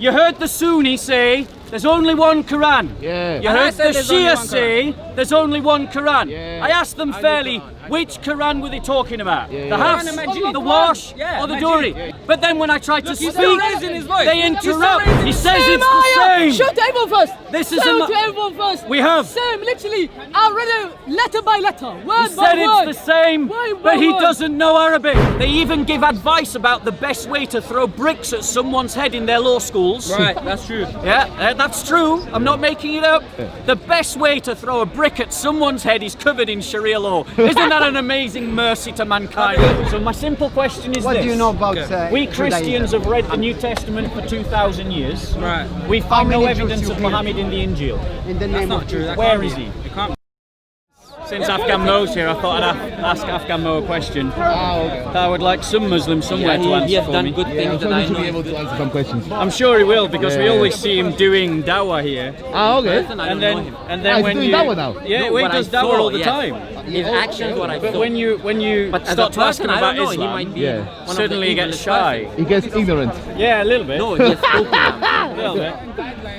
You heard the Sunni say there's only one Quran. Yeah. You heard the Shia say there's only one Quran. Yeah. I asked them fairly, which Quran were they talking about? The Hafs, the Wash, or the Duri? Yeah. But then when I tried to speak, they interrupt. He says it's the same. Show to everyone first. This is to everyone first. We have. Same, literally. I read it letter by letter, word by word. He said it's the same, but he doesn't know Arabic. They even give advice about the best way to throw bricks at someone's head in their law schools. Right, that's true. Yeah, that's true. I'm not making it up. The best way to throw a brick at someone's head is covered in Sharia law. Isn't that an amazing mercy to mankind? So my simple question is what this. Do you know about we Christians have read the New Testament for 2,000 years. Right. We find no evidence of Muhammad in the Injil. In the name of true. Where is he? Since Afghan Mo's here, I thought I'd ask Afghan Mo a question. I would like some Muslim somewhere to answer he has for done me. good things that I know. be able to answer some questions. I'm sure he will, because we always see him doing dawah here. Okay. And then when he's you doing dawah now? yeah, No, he what does I dawah saw, all the yes. time. His actions, what I But saw. when you But as start a to ask him person, I about don't know. He Islam, might be one of the suddenly he gets English shy. person. He gets ignorant. Yeah, a little bit. No, he's spoken now. A little bit.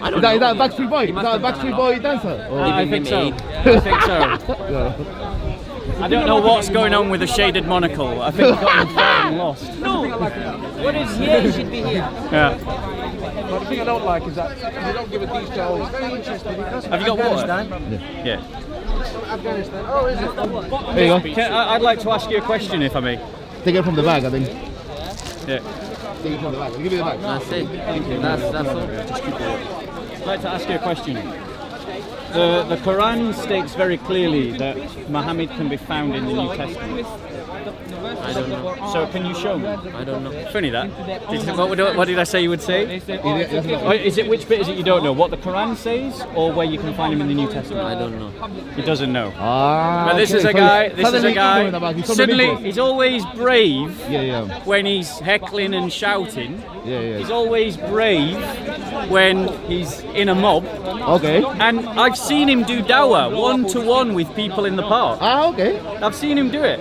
I don't Is know. that Backstreet Boy? He Is must that have done Backstreet a lot. Boy dancer? I think so. I think so. I don't know what's going on with the shaded monocle. I think I got him far and lost. No. What is here? He should be here. Yeah. But the thing I don't like is that you don't give a detail. It's very interesting because Have you got water? Afghanistan. Yeah. Afghanistan. Oh, is it? There you go. I'd like to ask you a question, if I may. Take it from the bag, I think. Yeah. Take it from the bag. Give me the bag. That's it. That's all. I'd like to ask you a question. The Quran states very clearly that Muhammad can be found in the New Testament. I don't know. So can you show me? I don't know. Funny that. What did I say you would say? Is it which bit is it you don't know? What the Quran says, or where you can find him in the New Testament? I don't know. He doesn't know. Ah, But this okay. is a So guy. he's This is a suddenly guy. ignorant about it. He's Suddenly, ignorant. he's always brave Yeah. when he's heckling and shouting. Yeah. He's always brave when he's in a mob. Okay. And I've seen him do dawah one-to-one with people in the park. Ah, okay. I've seen him do it.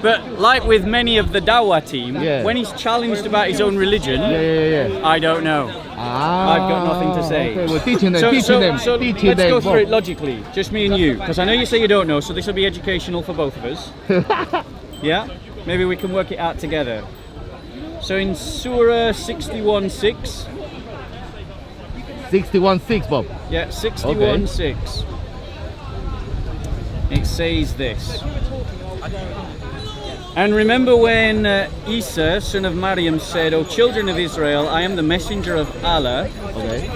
But like with many of the dawah team, Yeah. when he's challenged about his own religion, Yeah. I don't know. Ah. I've got nothing to say. Okay, we're teaching them. So teaching them. let's go through it logically, just me and you, because I know you say you don't know, so this will be educational for both of us. Yeah? Maybe we can work it out together. So in Surah 61:6. 61:6, Bob. Yeah, 61:6. It says this. And remember when Isa, son of Maryam, said, O children of Israel, I am the messenger of Allah Okay.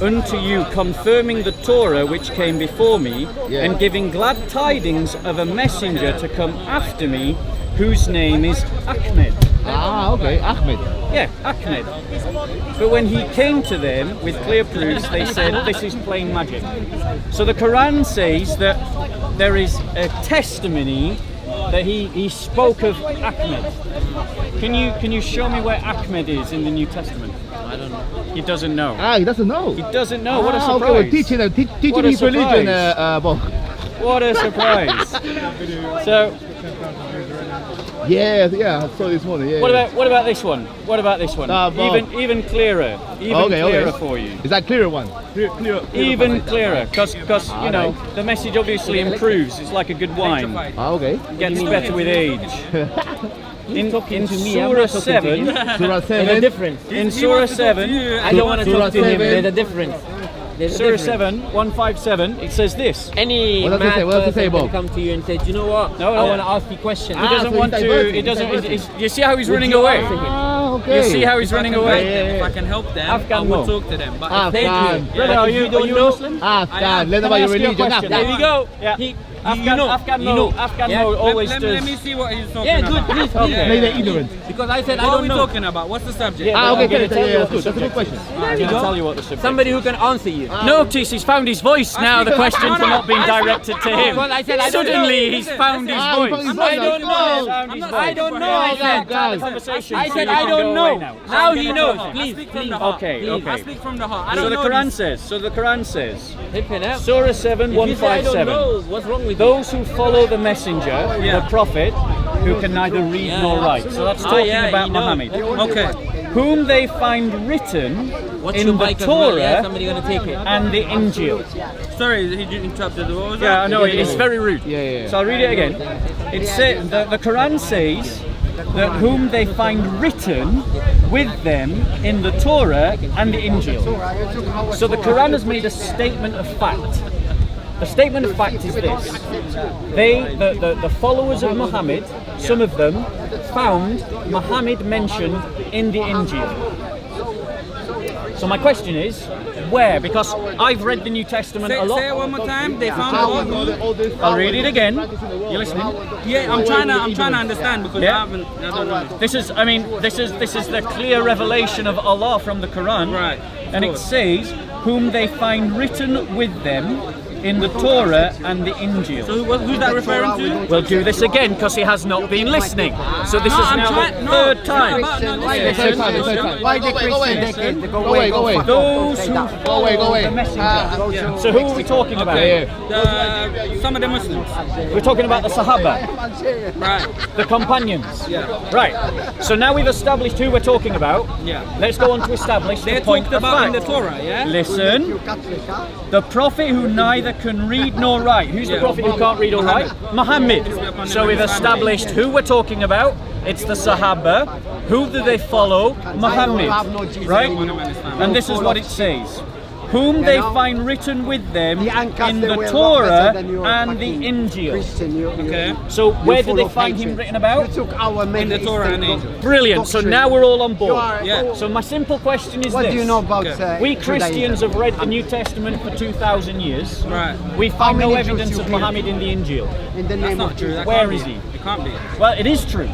unto you, confirming the Torah which came before me, Yeah. and giving glad tidings of a messenger to come after me, whose name is Ahmed. Ah, okay. Ahmed. Yeah, Ahmed. But when he came to them with clear proofs, they said, this is plain magic. So the Quran says that there is a testimony that he spoke of Ahmed. Can you show me where Ahmed is in the New Testament? I don't know. He doesn't know. Ah, he doesn't know. He doesn't know. What a Okay, surprise. we're teaching them. Teaching What a his religion, surprise. Bob. What a surprise. So Yeah, I saw this morning. Yeah. what about this one? What about this one? Bob. Even clearer. Even clearer for you. Is that clearer one? Clear. Even clearer, because you know the message obviously improves. It's like a good wine. Ah, okay. Gets better with age. In Surah 7, Surah 7. difference. in Surah 7, I don't want to Surah talk to him. 7. There's a difference. Surah 7, 157, it says this. Any What does it say? What does it say, person can Bob? come to you and say, do you know what? No, I no. want to ask you questions. He doesn't so want he's to. diverting, He he's doesn't. diverting. You see how he's Would running you away. answer him? Ah, okay. You see how he's running away. If I can help them, Afghan I will Mo. talk to them. But Afghan. if they Brother, are you Muslim? Afghan. Learn Can I about your ask you a religion. question? There we go. Yeah. He, Afghan Mo always let does. me see what he's talking Yeah, about. good, please, Okay. Maybe they're ignorant. because I said I What are don't we know. talking about? What's the subject? Yeah. Ah, okay. I'm gonna tell you Yeah, what that's the good. That's a good question. I'm going to tell you what the subject Somebody is. who can answer you. Notice he's found his voice now. The questions are not being directed to him. Because I said I don't know. Suddenly he's found his Ah, he voice. found his I don't know. Found his I voice. don't know. I said. guys. Conversation, I so said you I can don't go know. away now. Now he knows. I Please, speak from please. the heart. Okay, I okay. speak from the heart. I So don't the know Quran this. says. So the Quran says. Flipping out. Surah 7, If you say I don't 157. know, what's wrong with you? Those who follow the messenger, the prophet, who can neither read nor write. So that's talking about Muhammad. Okay. whom they find written What's in your the mic as well, yeah? Torah Somebody gonna take it. and the Injil. Sorry, he interrupted. What was Yeah, I that? know, it's very rude. Yeah. So I'll read it again. It says, the Quran says that whom they find written with them in the Torah and the Injil. So the Quran has made a statement of fact. The statement of fact is this. The followers of Muhammad, some of them, found Muhammad mentioned in the Injil. So my question is, where? Because I've read the New Testament a lot. Say it one more time. They found what? I'll read it again. You listening? Yeah, I'm trying to understand because Yeah. I don't know. This is the clear revelation of Allah from the Quran. Right. And it says, whom they find written with them in the Torah and the Injil. So who's that referring to? We'll do this again because he has not been listening. So this No, is I'm now trying- the no, third no, time. about- no, Why listen. the third time? Why the Christian they go away, go away. Those who follow the messenger. So who are we talking about? Some of the Muslims. We're talking about the Sahaba, Right. the companions. Yeah. Right. So now we've established who we're talking about. Yeah. Let's go on to establish They're the point talked of about in fact. the Torah, yeah? Listen, the prophet who neither can read nor write. Who's the Yeah. prophet who can't read or write? Muhammad. So we've established who we're talking about. It's the Sahaba. Who do they follow? Muhammad. Right? And this is what it says. Whom they find written with them in the Torah and the Injil. Okay. So where did they find him written about? In the Torah and Injil. Brilliant. So now we're all on board. Yeah. So my simple question is What this. do you know about We Judaism? Christians have read the New Testament for 2,000 years. Right. We find no many Jews evidence you of kill? Muhammad in the Injil. In the That's name not of true. Jesus. That Where can't is be. he? It can't be. Well, it is true.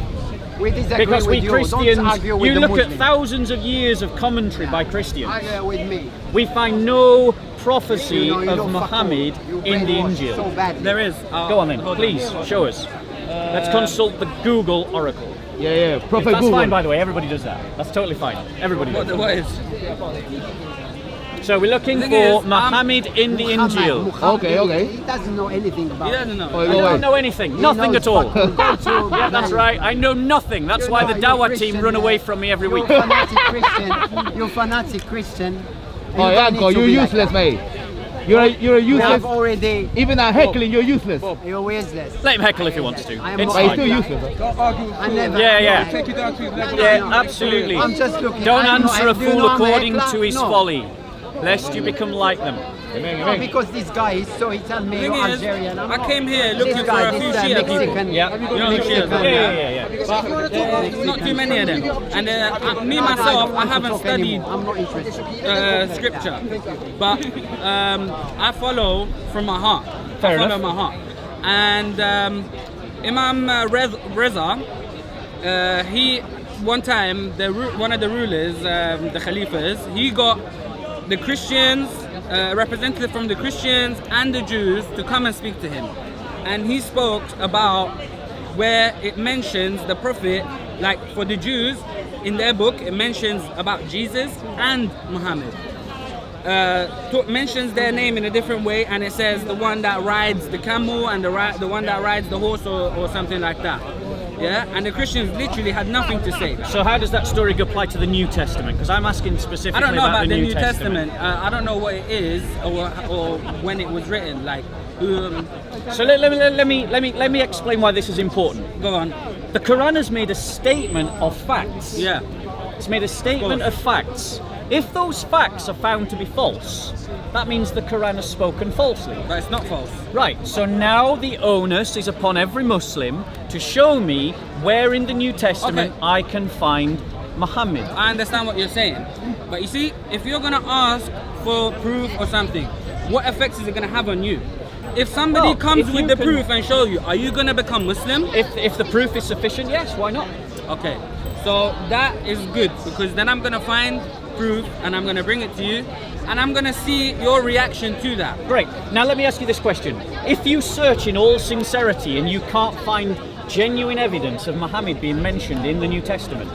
We disagree Because we with you. Christians, Don't argue with you the look at Muslim. thousands of years of commentary by Christians. Argue with me. We find no prophecy You know, of Muhammad in the brainwashed so Injil. badly. There is. Go on then, please, show us. Let's consult the Google Oracle. Yeah. Prophet That's Google. fine, by the way, everybody does that. That's totally fine. Everybody does. What is? So we're looking Thing for is, Muhammad in the Injil. Muhammad, Okay. He doesn't know anything about He doesn't know. Oh, I go don't away. know anything, nothing knows at all. fucking go to Yeah, that's right. I know nothing. That's why the Dawah team run away from me every You're week. fanatic Christian. You're fanatic Christian. Oh, You don't need Yanko, to you're be like useless, that. mate. You're You have useless. already. Even at heckling, you're useless. You're useless. Let him heckle if he wants to. I am It's But he's not- still fine. useless. Don't argue. I never. Yeah. Take you down to his level. Yeah, absolutely. I'm just looking. Don't I know- answer a do you fool know I'm a according heckler? to his No. folly, lest you become like them. No, because this guy is so he tell me Thing you're is, Algerian. I'm I not. came here looking This for guy, a few this Shia people. Mexican. Yeah. You know who Shias are, Yeah. Not too many of them. And me myself, I haven't studied I'm not interested. scripture, but I follow from my heart. Fair I follow enough. my heart. And Imam Reza, he one time one of the rulers, the Khalifas, he got the Christians, representative from the Christians and the Jews to come and speak to him, and he spoke about where it mentions the prophet, like for the Jews in their book it mentions about Jesus and Muhammad. Mentions their name in a different way, and it says the one that rides the camel and the one that rides the horse or something like that. Yeah, and the Christians literally had nothing to say. So how does that story apply to the New Testament? Because I'm asking specifically I don't know about the the New Testament. I don't know what it is or when it was written. Like, So let me explain why this is important. go on. The Quran has made a statement of facts. Yeah. It's made a statement of facts. If those facts are found to be false, that means the Quran has spoken falsely. But it's not false. Right, so now the onus is upon every Muslim to show me where in the New Testament Okay. I can find Muhammad. I understand what you're saying. But you see, if you're going to ask for proof or something, what effects is it going to have on you? If somebody Well, comes if with you the can- proof and show you, are you going to become Muslim? If the proof is sufficient, yes, why not? Okay, so that is good because then I'm gonna find proof and I'm gonna bring it to you and I'm gonna see your reaction to that. Great. Now let me ask you this question. If you search in all sincerity and you can't find genuine evidence of Muhammad being mentioned in the New Testament,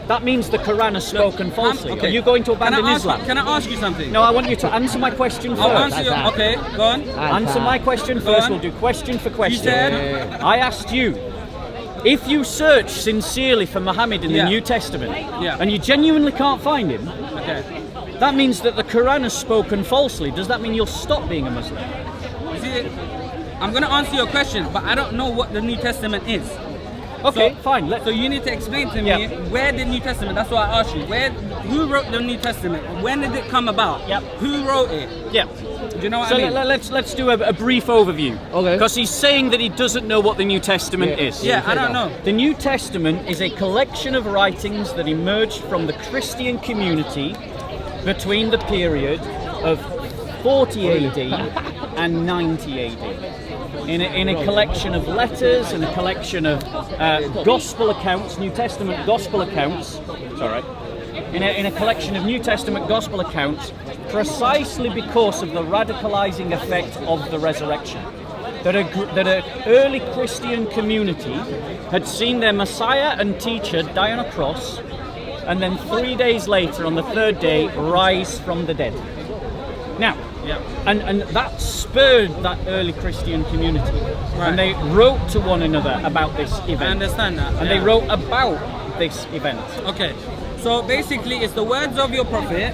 that means the Quran has spoken falsely. Okay. Are you going to abandon can I ask Islam? You, can I ask you something? No, I want you to answer my question I'll first. answer you. Okay, go on. Answer my question Go first. on. We'll do question for question. said- I asked you, If you search sincerely for Muhammad in the Yeah. New Testament, Yeah. and you genuinely can't find him, Okay. that means that the Quran has spoken falsely. Does that mean you'll stop being a Muslim? You see, I'm gonna answer your question, but I don't know what the New Testament is. Okay, fine. So you need to explain to me Yeah. where the New Testament. That's why I asked you. Who wrote the New Testament? When did it come about? Yep. Who wrote it? Yeah. Do you know what So I mean? let's do a brief overview. Okay. Because he's saying that he doesn't know what the New Testament is. Yeah, I don't know. The New Testament is a collection of writings that emerged from the Christian community between the period of 40 AD and 90 AD. In a collection of letters and a collection of gospel accounts, New Testament gospel accounts. Sorry. In a collection of New Testament gospel accounts, precisely because of the radicalizing effect of the resurrection. That an early Christian community had seen their Messiah and teacher die on a cross, and then 3 days later, on the third day, rise from the dead. Now, and that spurred that early Christian community, and they wrote to one another about this event. I understand that. And they wrote about this event. Okay. So basically, it's the words of your prophet.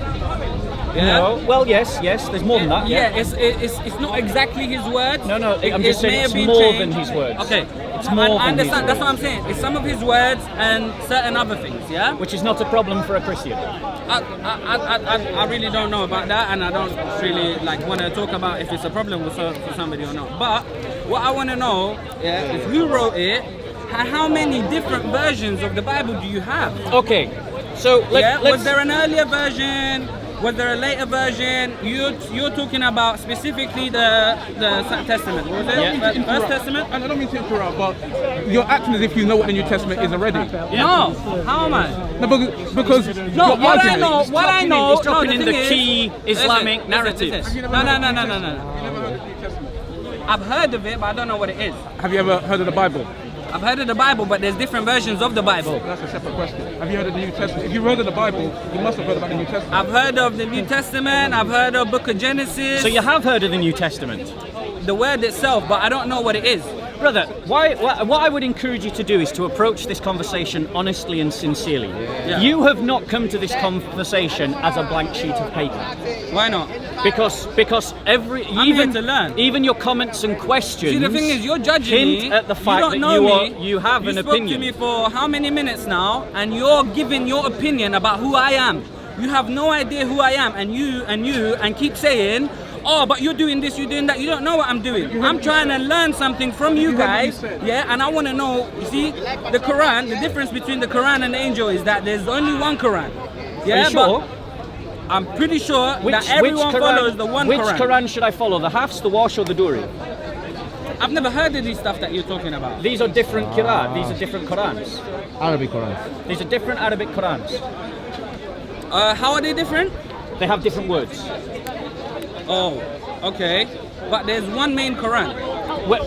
Yeah. No, well, yes, there's more than that. Yeah, it's not exactly his words. No, I'm just may saying have it's been more changed. than his words. Okay. It's more I than his understand. That's words. what I'm saying. It's some of his words and certain other things. Yeah. Which is not a problem for a Christian. I really don't know about that, and I don't really want to talk about if it's a problem for somebody or not. But what I want to know is who wrote it, and how many different versions of the Bible do you have? Okay, so let's... Was there an earlier version? Was there a later version? You're talking about specifically the Testament, was it? Yeah. First Testament? And I don't mean to interrupt, but you're acting as if you know what the New Testament is already. No. How am I? No, because No, your what I argument- know, He's dropping no, in the the thing key is, Islamic listen, narratives. listen. You No. never heard of the New Testament? I've heard of it, but I don't know what it is. Have you ever heard of the Bible? I've heard of the Bible, but there's different versions of the Bible. That's a separate question. Have you heard of the New Testament? If you've heard of the Bible, you must have heard about the New Testament. I've heard of the New Testament, I've heard of Book of Genesis, So you have heard of the New Testament? the word itself, but I don't know what it is. Brother, what I would encourage you to do is to approach this conversation honestly and sincerely. Yeah. You have not come to this conversation as a blank sheet of paper. Why not? Because I'm here to learn. even your comments and questions See, the thing is, you're judging hint me. at the fact you that don't know you have an You spoke opinion. to me for how many minutes now, and you're giving your opinion about who I am. You have no idea who I am, and keep saying, oh, but you're doing this, you're doing that. You don't know what I'm doing. I'm trying to learn something from you guys, yeah, and I want to know, you see, the Quran, the difference between the Quran and the angel is that there's only one Quran. Yeah, Are you sure? but I'm pretty sure that everyone follows the one Which Quran. Quran should I follow? The Hafs, the Warsh, or the Duri? I've never heard of these stuff that you're talking about. These are different Quran. These are different Qurans. Arabic Quran. These are different Arabic Qurans. How are they different? They have different words. Oh, okay. But there's one main Quran.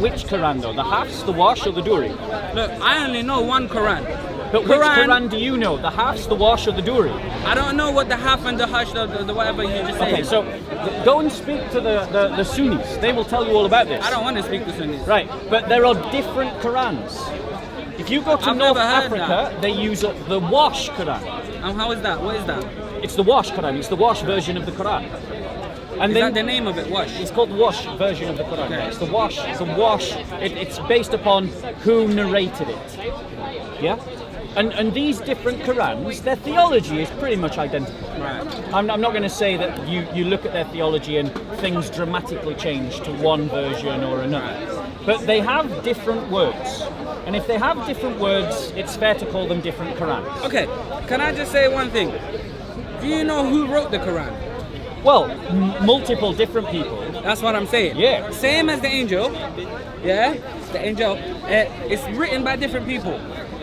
Which Quran though? The Hafs, the Warsh, or the Duri? Look, I only know one Quran. But which Quran do you know? The Hafs, the Warsh, or the Duri? I don't know what the half and the hush, the whatever you just said. Okay, so go and speak to the Sunnis. They will tell you all about this. I don't want to speak to Sunnis. Right, but there are different Qurans. If you go to I've North never heard Africa, that. they use the Warsh Quran. How is that? What is that? It's the Warsh Quran. It's the Warsh version of the Quran. And Is then that the name of it? Wash. it's called the Warsh version of the Quran. Okay. It's the Warsh. It's the Warsh. It's based upon who narrated it. Yeah. And these different Qurans, their theology is pretty much identical. Right. I'm not going to say that you look at their theology and things dramatically change to one version or another. But they have different words. And if they have different words, it's fair to call them different Qurans. Okay, can I just say one thing? Do you know who wrote the Quran? Well, multiple different people. That's what I'm saying. Yeah. Same as the angel. Yeah? The angel. It's written by different people.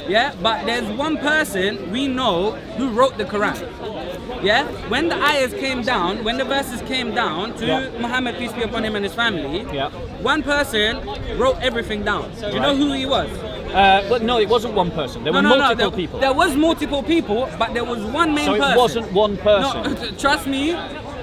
Yeah? But there's one person we know who wrote the Quran. Yeah? When the ayahs came down, when the verses came down to Muhammad, peace be upon him, and his family, one person wrote everything down. Do you know who he was? But no, it wasn't one person. There were multiple people. There was multiple people, but there was one main person. So it wasn't one person. No, trust me,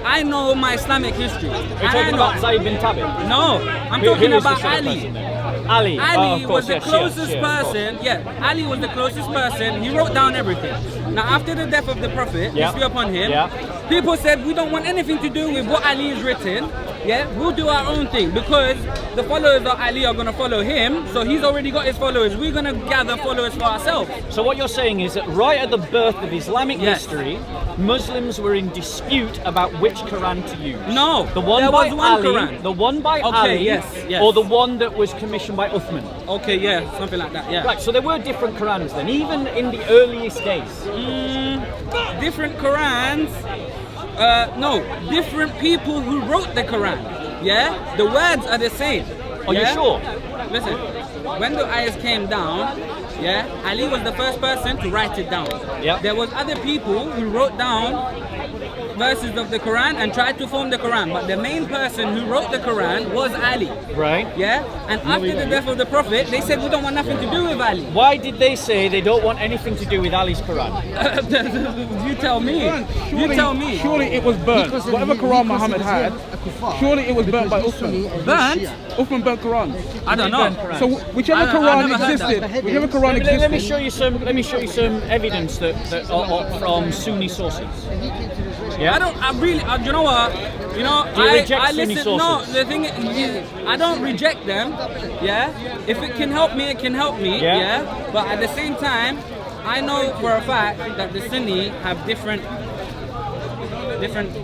I know my Islamic history. Are you talking about Zayd bin Thabit? No, I'm Who talking is about this other Ali. person then? Ali. Ali Of was course, the yes, closest of course. person. Yeah, Ali was the closest person. He wrote down everything. Now, after the death of the Prophet, Yeah. peace be upon him, Yeah. people said we don't want anything to do with what Ali has written. Yeah, we'll do our own thing because the followers of Ali are gonna follow him. So he's already got his followers. We're gonna gather followers for ourselves. So what you're saying is that right at the birth of Islamic Yes. history, Muslims were in dispute about which Quran to use. No, the one there by was one Ali, Quran. the one by Okay, Ali, yes, yes. or the one that was commissioned by Uthman. Okay, yeah, something like that. Yeah. Right, so there were different Qurans then, even in the earliest days. Different Qurans. No, different people who wrote the Quran. Yeah, the words are the same. Are you yeah? sure? Listen, when the ayahs came down, yeah, Ali was the first person to write it down. Yeah. There was other people who wrote down verses of the Quran and tried to form the Quran, but the main person who wrote the Quran was Ali. Right. Yeah, and after the death of the Prophet, they said we don't want nothing to do with Ali. Why did they say they don't want anything to do with Ali's Quran? You tell me. You tell me. Surely it was burnt. Whatever Quran Muhammad had, surely it was burnt by Uthman. Burnt? Uthman burnt Quran. I don't know. So whichever I Quran never heard existed, that. whichever Quran Let me existed. show you some. Let me show you some evidence that from Sunni sources. Yeah. You know what? You know, Do you reject I Sunni listen. No, sources? the thing is, I don't reject them. Yeah, if it can help me, it can help me. Yeah. Yeah, but at the same time, I know for a fact that the Sunni have different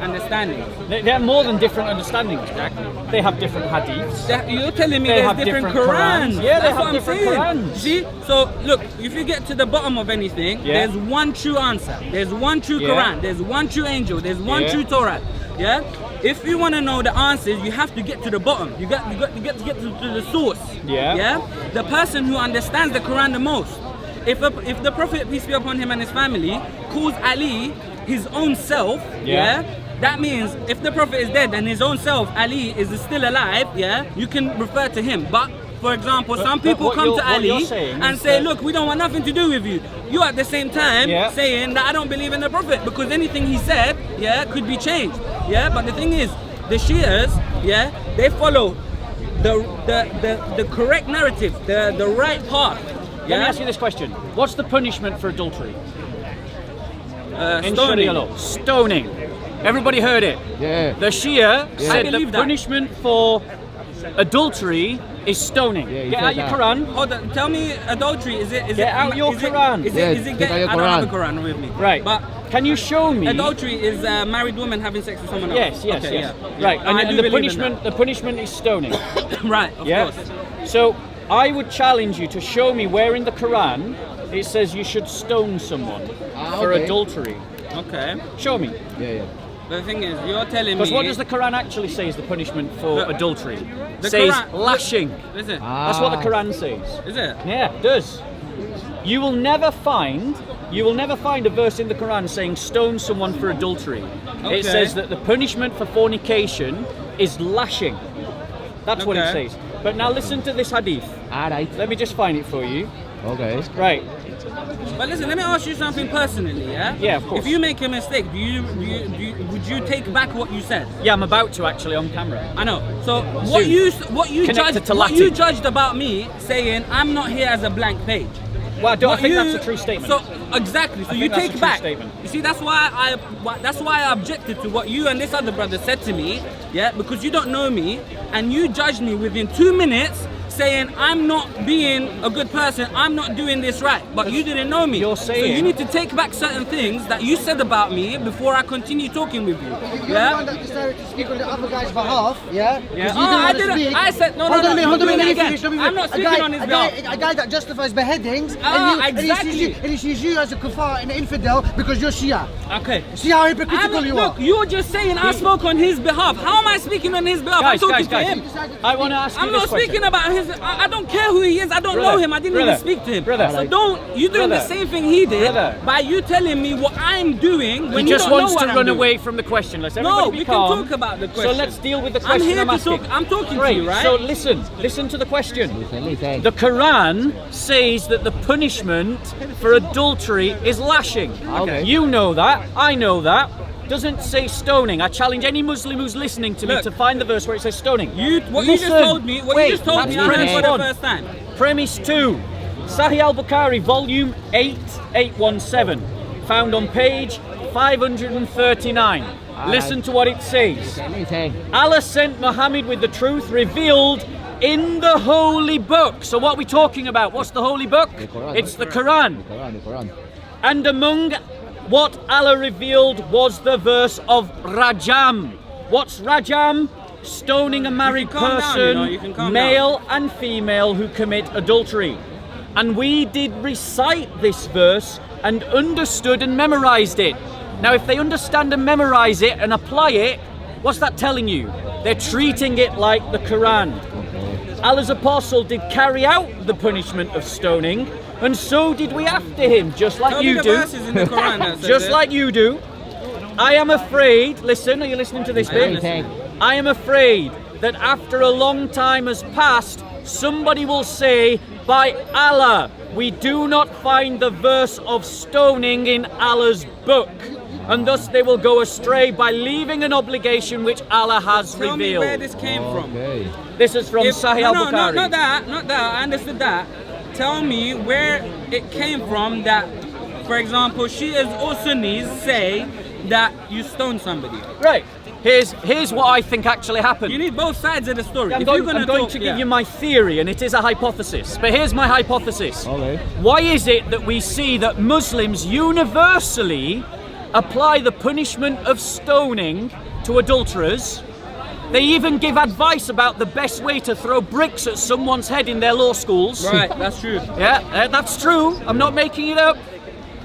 understandings. They have more than different understandings, Jack. They have different hadiths. You're telling me They there's have different different Qurans. Qurans. Yeah, they That's have what I'm different saying. Qurans. See, so look, if you get to the bottom of anything, Yeah. there's one true answer. There's one true Yeah. Quran. There's one true angel. There's one Yeah. true Torah. Yeah. If you want to know the answers, you have to get to the bottom. You got to get to the source. Yeah. Yeah. The person who understands the Quran the most. If the Prophet, peace be upon him and his family, calls Ali his own self, Yeah. that means if the Prophet is dead and his own self, Ali, is still alive, yeah, you can refer to him. But for example, some people what come you're- to what Ali you're saying and is say, that- look, we don't want nothing to do with you. You at the same time Yeah. saying that I don't believe in the Prophet because anything he said, yeah, could be changed. Yeah, but the thing is, the Shias, yeah, they follow the correct narrative, the right path. Let Yeah, me ask you this question: what's the punishment for adultery in stoning. Sharia law? Stoning. Everybody heard it. Yeah. The Shia I said the believe that. punishment for adultery is stoning. Yeah, he Get said out your that. Quran. Hold on, tell me adultery. Is it? Get out your Quran. Is Yeah, it? take out your I don't have a Quran. Quran with me. Right. But Can you show me? adultery is a married woman having sex with someone else. Yes. Okay, yeah. Right. No, I And do the believe in punishment. The punishment is stoning. that. Right. Of Yeah. course. So I would challenge you to show me where in the Quran it says you should stone someone for okay. adultery. Okay. Show me. Yeah. The thing is, you're telling me. Because what does the Quran actually say is the punishment for The- adultery? the It says Quran- lashing. Listen. That's what the Quran says. Is it? Yeah, it does. You will never find a verse in the Quran saying stone someone for adultery. Okay. It says that the punishment for fornication is lashing. That's what it Okay. says. But now listen to this hadith. Alright. Let me just find it for you. Okay. Right. But listen, let me ask you something personally, yeah? Yeah, of course. If you make a mistake, would you take back what you said? Yeah, I'm about to actually on camera. I know. So Soon. what you Connected to what you Latin. judged about me saying I'm not here as a blank page. Well, I What think you- that's a true statement. So exactly. So I you think that's a take true back. statement. You see, that's why I objected to what you and this other brother said to me. Yeah, because you don't know me and you judged me within 2 minutes, saying I'm not being a good person. I'm not doing this right. But you didn't know me. You're So saying- you need to take back certain things that you said about me before I continue talking with you. You're the Yeah. one that decided to speak on the other guy's behalf, yeah? 'Cause Yeah. you Oh, didn't I want to didn't. speak. I said no. Hold on a minute, You're hold on a doing minute, it let me again. finish, let me I'm not speaking on his behalf. A guy that justifies beheadings, Ah, and exactly. he sees you as a kuffar and an infidel because you're Shia. Okay. See how hypocritical you are? Look, you're just saying I spoke on his behalf. How am I speaking on his behalf? I'm talking to him. I want to ask you I'm this not question. speaking about his. I don't care who he is. I don't know Brother, him. I didn't brother, even speak to him. brother. So don't. You're doing the Brother, same thing he did brother. by you telling me what I'm doing when He you just don't wants know to what I'm run doing. away from the question. Let's everybody No, be we can calm. talk about the So question. let's deal with the I'm question here I'm to asking. talk. I'm talking to Great. you, right? So listen to the question. Listen. The Quran says that the punishment for adultery is lashing. Okay. You know that. I know that. doesn't say stoning. I challenge any Muslim who's listening to me Look. to find the verse where it says stoning. What you just told me, I heard for the first time. Premise 2. Sahih al-Bukhari, volume 8, 817. Found on page 539. Listen to what it says. Allah sent Muhammad with the truth revealed in the holy book. So what are we talking about? What's the holy book? It's the Quran. And among what Allah revealed was the verse of Rajam. What's Rajam? Stoning a married person, male and female, who commit adultery. And we did recite this verse and understood and memorized it. Now, if they understand and memorize it and apply it, what's that telling you? They're treating it like the Quran. Allah's apostle did carry out the punishment of stoning, and so did we after him, just like you do. Verses in the Quran that says Just it. like you do. I am afraid, listen, are you listening to this bit? I am afraid that after a long time has passed, somebody will say, by Allah, we do not find the verse of stoning in Allah's book. And thus they will go astray by leaving an obligation which Allah has Tell me revealed. where this came from. This is from Sahih al-Bukhari. Not that. I understood that. Tell me where it came from that, for example, Shias or Sunnis say that you stoned somebody. Right. Here's what I think actually happened. You need both sides of the story. I'm going to give you my theory, and it is a hypothesis. But here's my hypothesis. Okay. Why is it that we see that Muslims universally apply the punishment of stoning to adulterers? They even give advice about the best way to throw bricks at someone's head in their law schools. Right, that's true. Yeah, that's true. I'm not making it up.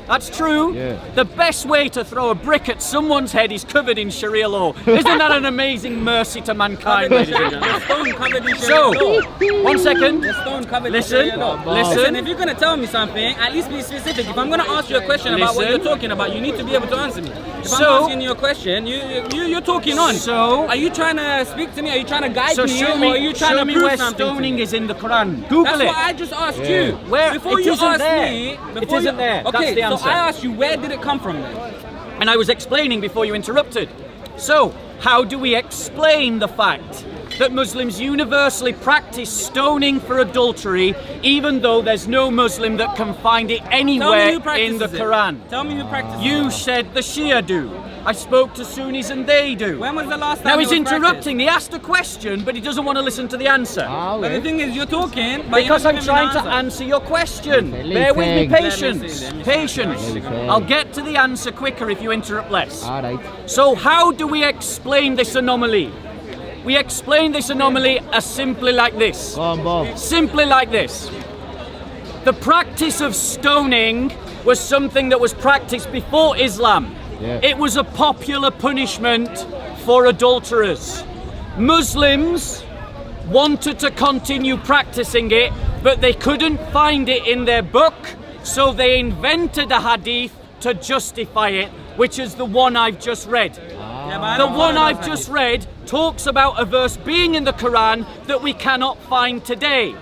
That's true. Yeah. The best way to throw a brick at someone's head is covered in Sharia law. Isn't that an amazing mercy to mankind, ladies and gentlemen? The stone covered in Sharia So, law. 1 second. The stone covered Listen, in Sharia law. listen. If you're going to tell me something, at least be specific. If I'm going to ask you a question about what Listen. you're talking about, you need to be able to answer me. If So- I'm asking you a question, you're talking on. So- are you trying to speak to me? Are you trying to guide So me? show or are me, you trying show to me prove where something to stoning me? is in the Quran. Google That's it. what I just asked you. Where? Before It you isn't asked there. me, It before isn't you, there. That's Okay, the so answer. I asked you, where did it come from then? And I was explaining before you interrupted. So, how do we explain the fact that Muslims universally practice stoning for adultery, even though there's no Muslim that can find it Tell me anywhere who practices in the it. Quran? Tell me who practices You it. said the Shia do. I spoke to Sunnis and they do. When was the last time Now it he's was interrupting. He asked a question, but he doesn't want to listen to the answer. But the thing is, you're talking, but Because you're I'm not giving me trying an to answer your question. Okay, Bear with me, listen. patience. Let me see. Patience. Listen. I'll get to the answer quicker if you interrupt less. Alright. So how do we explain this anomaly? We explain this anomaly as simply like this. Go on, Bob. Simply like this. The practice of stoning was something that was practiced before Islam. Yeah. It was a popular punishment for adulterers. Muslims wanted to continue practicing it, but they couldn't find it in their book, so they invented a hadith to justify it, which is the one I've just read. Yeah, but I The don't one follow I've that just read talks about a verse being in the Quran that we cannot find today.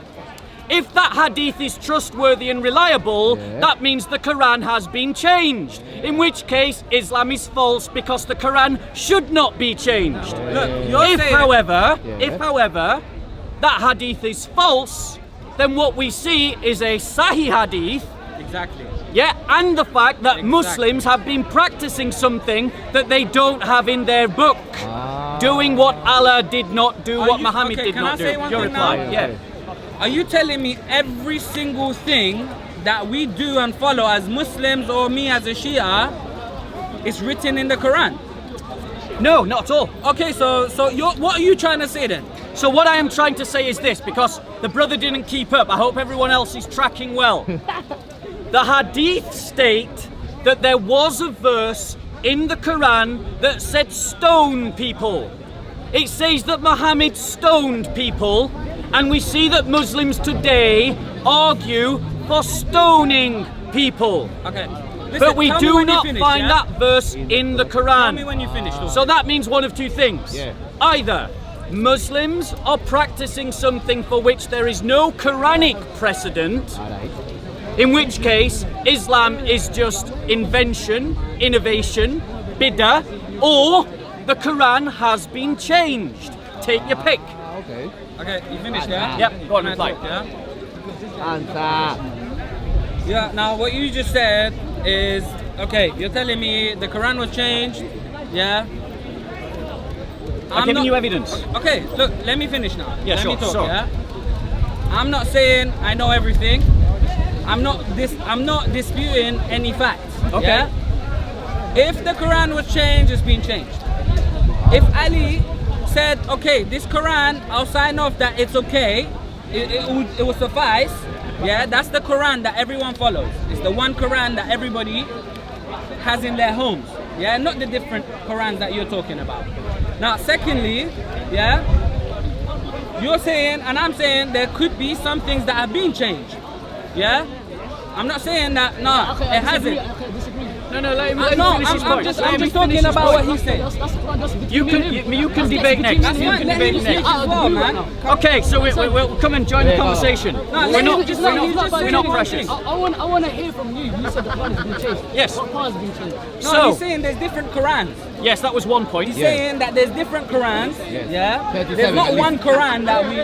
If that hadith is trustworthy and reliable, that means the Quran has been changed. In which case, Islam is false because the Quran should not be changed. Look, you're If, saying however, that hadith is false, then what we see is a Sahih hadith. Exactly. Yeah, and the fact that Muslims have been practicing something that they don't have in their book. Doing what Allah did not do, what Muhammad did can not I do. say one Your thing reply, now? yeah. Are you telling me every single thing that we do and follow as Muslims or me as a Shia is written in the Quran? No, not at all. Okay, so what are you trying to say then? So what I am trying to say is this, because the brother didn't keep up. I hope everyone else is tracking well. The hadith state that there was a verse in the Quran that said stone people. It says that Muhammad stoned people, and we see that Muslims today argue for stoning people. Okay. Listen, But we tell me do when you not finish, find yeah? that verse in the Quran. Tell me when you finish. So that means one of two things. Yeah. Either Muslims are practicing something for which there is no Quranic precedent, Alright. in which case Islam is just invention, innovation, bid'ah, or the Quran has been changed. Take your pick. Okay. Okay, you finished, yeah? Yep, go on, Can I reply. talk, yeah? Answer. Yeah, now what you just said is, okay, you're telling me the Quran was changed, yeah? I'm giving you evidence. Okay, look, let me finish now. Yeah, let sure, me talk, sure. yeah? I'm not saying I know everything. I'm not disputing any facts. Okay. Yeah? If the Quran was changed, it's been changed. If Ali said, okay, this Quran, I'll sign off that it's okay, it will suffice. Yeah, that's the Quran that everyone follows. It's the one Quran that everybody has in their homes. Yeah, not the different Qurans that you're talking about. Now, secondly, yeah, you're saying and I'm saying there could be some things that have been changed. Yeah, I'm not saying that. No, it hasn't. Okay, disagree. No, let him No, finish his point. I'm just Let him talking finish his about what point. he's saying. That's the Quran, that's between You me can and him. you can That's debate between next. me You and can him. debate Let him next. speak as well, man. Okay, so we'll come and join the conversation. No, We're let not him just- let him just we're say not one precious. thing. I want to hear from you. You said the Quran has been changed. Yes. What part has been changed? No, So- he's saying there's different Qurans. Yes, that was one point. He's saying that there's different Qurans. Yeah, 37 there's not at one Quran that we.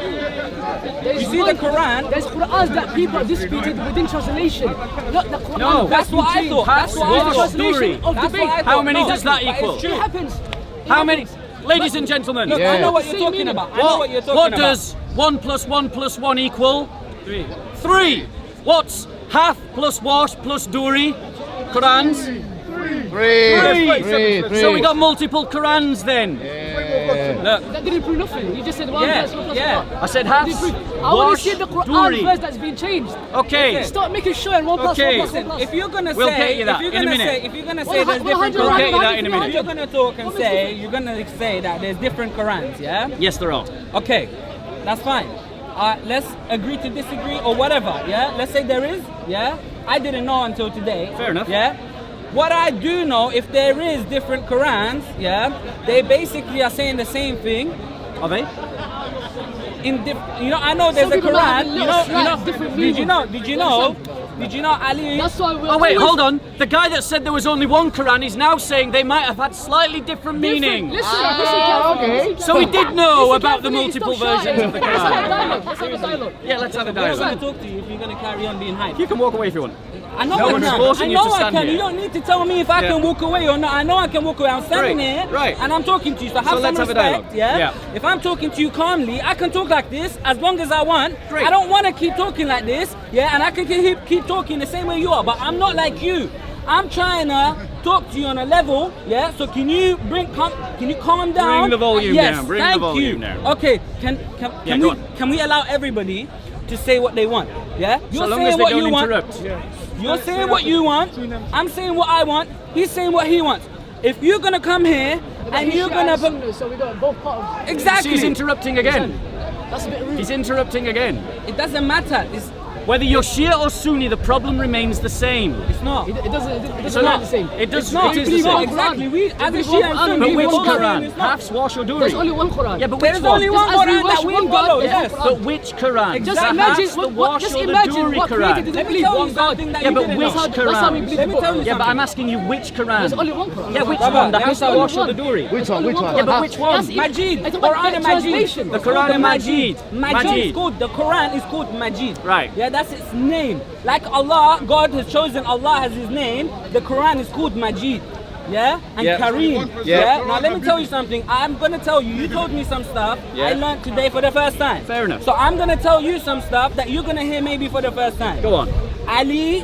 There's You see the Quran? There's Qurans that people are disputed within translation. Not the Quran. No, That's what I thought. That's what I What's thought. story? Of That's debate. what I How thought. many No, does that but it's equal? true. It happens. How many? Ladies and gentlemen, Look, I know what you're Same talking meaning. about. I know what you're talking what about. does 1 + 1 + 1 equal? 3. 3. What's half plus wash plus duri? Qurans? Three. So we got multiple Qurans then. Look, That didn't prove nothing. You just said one Yeah, verse, one plus yeah. one. I said half Didn't prove. I want wash to see the Quran duri. verse that's been changed. Okay. Stop making sure and one plus Okay. one plus one plus. if you're gonna We'll say, get you that if you're in a gonna minute. say, if you're gonna say Well, there's different 100, We'll Qurans, get you that in a if minute. you're gonna talk and say, you're gonna say that there's different Qurans, yeah? Yes, there are. Okay, that's fine. Let's agree to disagree or whatever, yeah? Let's say there is, yeah? I didn't know until today. Fair enough. Yeah? What I do know, if there is different Qurans, yeah, they basically are saying the same thing. Are they? I know there's Some a people might have Quran. a little slight different meaning. Did you know Ali? That's why we're Oh wait, always hold on. The guy that said there was only one Quran is now saying they might have had slightly different meaning. Listen carefully. okay. So he did know Listen about the carefully, multiple stop shouting. versions of the Let's have a Quran. dialogue. Let's have a dialogue. Yeah, let's have a I'm going dialogue. to talk to you if you're going to carry on being hyped. You can walk away if you want. I know No I one's can. forcing I you know to I stand can. here. You don't need to tell me if I Yeah. can walk away or not. I know I can walk away. I'm standing Right, here right. and I'm talking to you. So have So some let's have a respect. dialogue. Yeah? Yeah. If I'm talking to you calmly, I can talk like this as long as I want. Great. I don't want to keep talking like this. Yeah, and I can keep talking the same way you are. But I'm not like you. I'm trying to talk to you on a level. Yeah. So can you calm down? Bring the volume yes, down, bring the thank volume you. down. Okay. Yeah, go on. Can we allow everybody to say what they want? Yeah. So long as they don't interrupt. You're saying what you want. I'm saying what I want. He's saying what he wants. If you're gonna come here and you're gonna So we got both parts. exactly, He's interrupting again. That's a bit rude. He's interrupting again. it doesn't matter. Whether you're Shia or Sunni, the problem remains the same. It's not. It doesn't So matter the same. It does. It's not. It is the believe same. one Exactly. We as a believe Shia one and Quran. Sunni, But we which both Quran? It's not. Half Swash or There's Duri? only one Quran. Yeah, but There's which one? only one Just as we Quran that worship we one God, follow. there's Yes. one Quran. But which Quran? Just The imagine Hafs, the what Wash just or the imagine Duri what created Quran? the Let me belief tell you one God. something that Yeah, you but didn't which know. That's how we Quran? believe Let me the tell Quran. you Yeah, but I'm something. asking you which Quran? There's only one Quran. Yeah, which Baba, one? The let me Hafs, tell the you Wash or the one. Duri? Which one? Which one? Yeah, but which one? That's it. Majid. I talk about Quran and translation. Majid. The Quran and Majid. Majid is called, the Quran is called Majid. Right. Yeah, that's its name. Like Allah, God has chosen Allah as his name. The Quran is called Majid. Yeah? And Yeah. Kareem. Yeah. Now let me tell you something. I'm gonna tell you, you told me some stuff Yeah. I learned today for the first time. Fair enough. So I'm gonna tell you some stuff that you're gonna hear maybe for the first time. Go on. Ali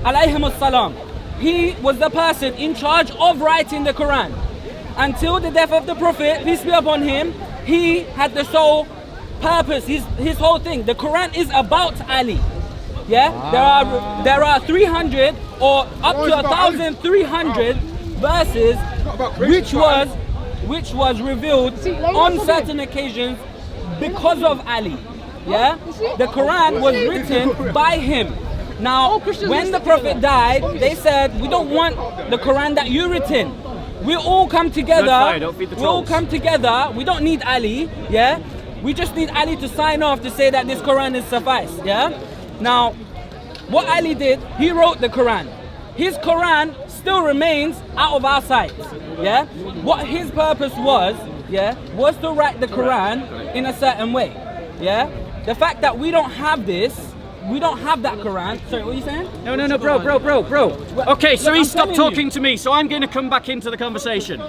alayhim salam. He was the person in charge of writing the Quran. Until the death of the Prophet, peace be upon him, he had the sole purpose, his whole thing. The Quran is about Ali. Yeah? There are 300 or up to 1,300 verses which was revealed on certain occasions because of Ali. Yeah? The Quran was written by him. Now, when the Prophet died, they said, we don't want the Quran that you written. We all come together. Fire, don't feed the We all trolls. come together. We don't need Ali. Yeah? We just need Ali to sign off to say that this Quran is suffice. Yeah? Now, what Ali did, he wrote the Quran. His Quran still remains out of our sight. Yeah, what his purpose was, was to write the Quran in a certain way. Yeah, the fact that we don't have this, we don't have that Quran. Sorry, what are you saying? No, bro. Okay, so he stopped talking to me, so I'm going to come back into the conversation.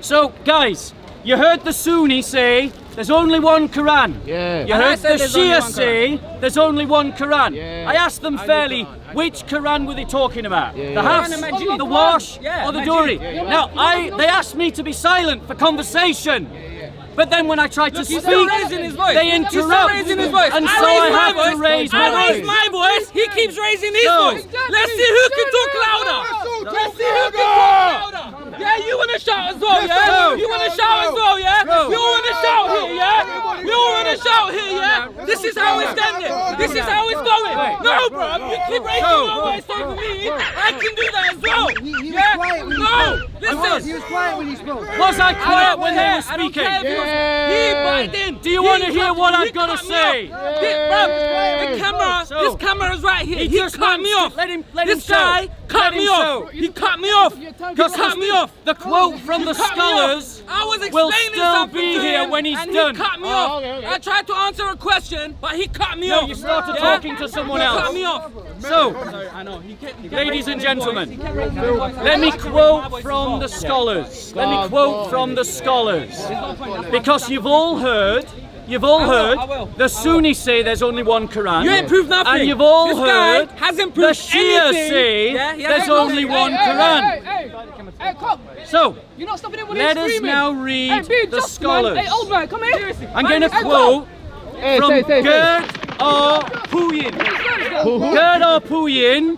So, guys, you heard the Sunni say there's only one Quran. Yeah. You And I heard said the there's only Shia one say there's only one Quran. Yeah. I asked them fairly, which Quran were they talking about? Yeah. The Hafs, Quran and Majid. the Wash, Yeah, or the Majid. Duri? Now, they asked me to be silent for conversation. But then when I tried to He's speak, still raising his voice. they He's still interrupt, raising his voice. and I so I raise my have to voice. raise my I raise voice. my voice. He keeps raising his So- voice. Let's see who can talk louder. Let's see who can talk louder. Yeah, you want to shout as well, yeah? You want to shout as well, yeah? We all want to shout here, yeah? We all want to shout here, yeah? This is how it's standing. This is how it's going. No, bro, you keep raising your voice over me. I can do that as well. He was Yeah? quiet when he No, spoke. He listen. was quiet when he spoke. Was I I quiet don't when care. they were I don't speaking? care if he was- He bited in. Do you He want to hear cut- what he I've got to cut me say? off. The camera, So- this camera is right here. He He just cut wants me to- off. let him This show. guy cut Let me him off. show. He cut me off. He cut me off. The quote from the Cut me off. scholars I was will explaining still something be to here him, when he's and done. He cut me Oh, off. okay. I tried to answer a question, but he cut me No, off. you started Yeah? talking to someone He else. cut me off. So, I know. He kept ladies and raising his voice. gentlemen, He kept raising his voice. let me I raised my quote voice from as the well. scholars. Let me quote from the scholars. Because you've all heard I will. the Sunni say there's only one Quran. You ain't proved nothing. And you've all This guy heard hasn't the proved Shia anything. say Yeah, he there's hasn't only proved one anything. Quran. Hey, come. So, You're not stopping him when let he's us screaming. now Hey, read be the just, scholars. man. Hey, old man, come here. I'm going to Hey, quote Hey, from say. Gerd R. Puyin. Gerd R. Puyin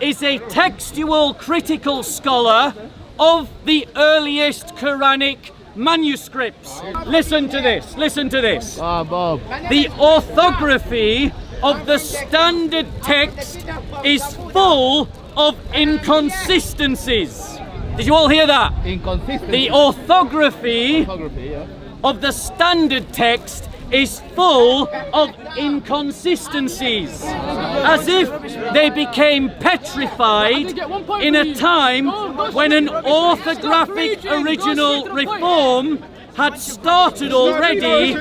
is a textual critical scholar of the earliest Quranic manuscripts. Listen to this. Bob. The orthography of the standard text is full of inconsistencies. Did you all hear that? Inconsistent. The orthography Photography, yeah. of the standard text is full of inconsistencies, as if they became petrified in a time when an orthographic original reform had started already,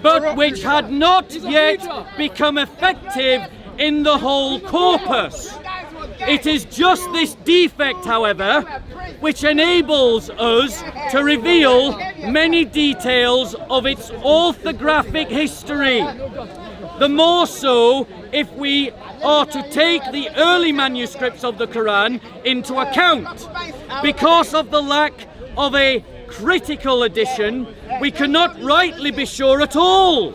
but which had not yet become effective in the whole corpus. It is just this defect, however, which enables us to reveal many details of its orthographic history. The more so if we are to take the early manuscripts of the Quran into account. Because of the lack of a critical edition, we cannot rightly be sure at all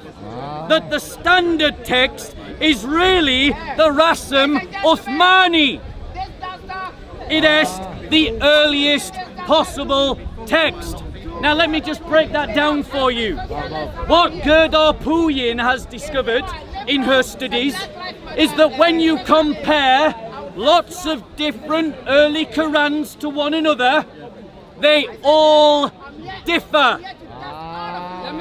that the standard text is really the Rasm Uthmani. It is the earliest possible text. Now let me just break that down for you. What Gerd R. Puyin has discovered in her studies is that when you compare lots of different early Qurans to one another, they all differ.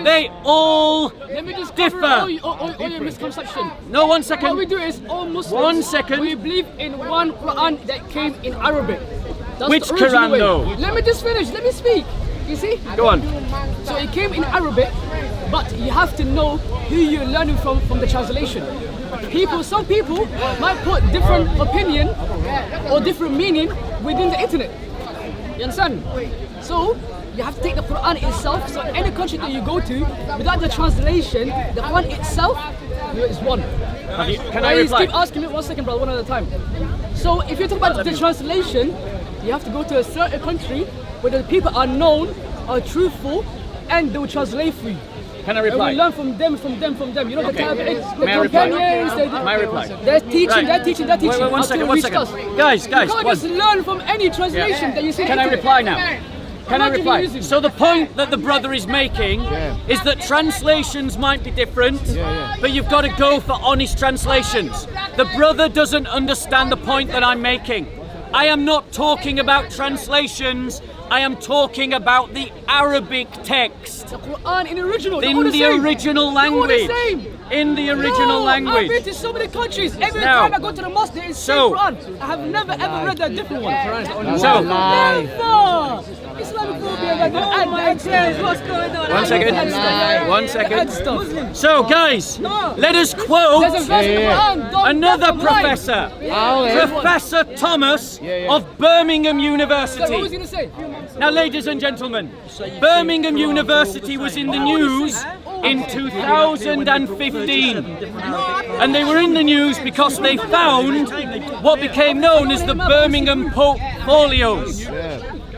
They all Let me just cover differ. all your misconception. No, 1 What we second. do is all Muslims. 1 second. We believe in one Quran that came in Arabic. That's Which the original Quran, way. though? Let me just finish. Let me speak. You see? Go on. So it came in Arabic, but you have to know who you're learning from the translation. Some people might put different opinion or different meaning within the internet. You understand? So you have to take the Quran itself. So any country that you go to, without the translation, the Quran itself is one. Can I Please reply? keep asking me 1 second, brother, one at a time. So if you talk about the translation, you have to go to a certain country where the people are known, are truthful, and they will translate for you. Can I And reply? we learn from them. You know, Okay. the tabi'in, the May I reply? companions, May I reply? they're teaching, Right. they're teaching. Wait, one until second, it 1 reached second. us. Guys, You can't just one. learn from any translation that you see. Can I reply now? Can I Imagine reply? you using- So the point that the brother is making is that translations might be different, but you've got to go for honest translations. The brother doesn't understand the point that I'm making. I am not talking about translations. I am talking about the Arabic text. The Quran in original. In the original They're all the language. same. in the original I've language. been to so many countries. Every Now, time I go to the mosque, there is so- same Quran. I have never ever read a different one. So- Never. Islamophobia. What's going on? One second. One second. So, guys, let us quote There's a verse in the Quran. Don't another never lie. professor, Okay. Professor Thomas of Birmingham So what was University. he gonna say? Now, ladies and gentlemen, Birmingham University was in the news in 2015. And they were in the news because they found what became known as the Birmingham portfolios,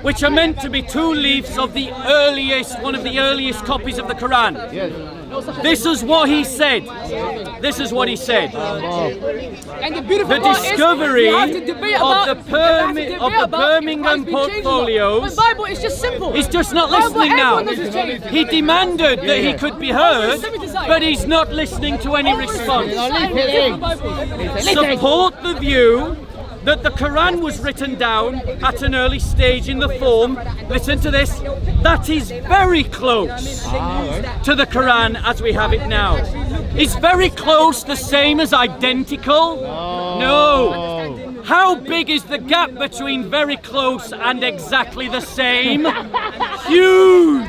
which are meant to be 2 leaves of the earliest, one of the earliest copies of the Quran. This is what he said. This is what he said. And the beautiful The part is, discovery we have to debate of about- the we have to debate about Birmingham if Christ been changed or not. portfolios. The Bible is just simple. He's just not Bible, listening now. everyone knows it's changed. He demanded that he could be heard, but he's not listening to any response. Support the view that the Quran was written down at an early stage in the form, listen to this, that is very close to the Quran as we have it now. Is very close the same as identical? No. How big is the gap between very close and exactly the same? Huge!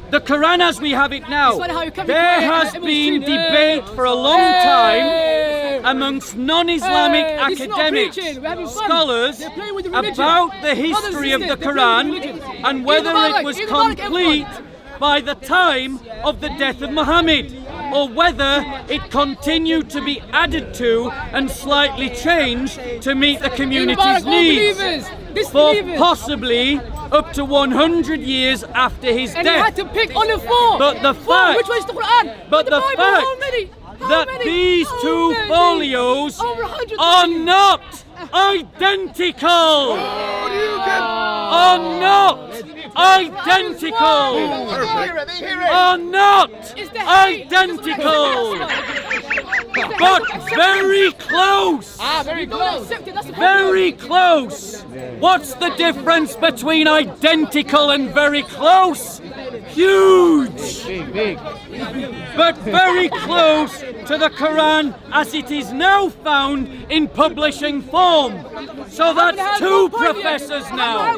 The Quran as we have it now, there has been debate for a long time amongst non-Islamic academics, scholars, about the history of the Quran and whether it was complete by the time of the death of Muhammad, or whether it continued to be added to and slightly changed to meet the community's needs for possibly up to 100 years after his And he death. had to pick only 4. But the 4, fact- which was the Quran. but the Bible, fact how many? How that many? these How 2 many? folios Over 100 are pages. not identical. Are not identical. Are not identical. But very close. Very close. That's the Very close. What's the difference between identical and very close? Huge. But very close to the Quran as it is now found in publishing form. So that's 2 professors now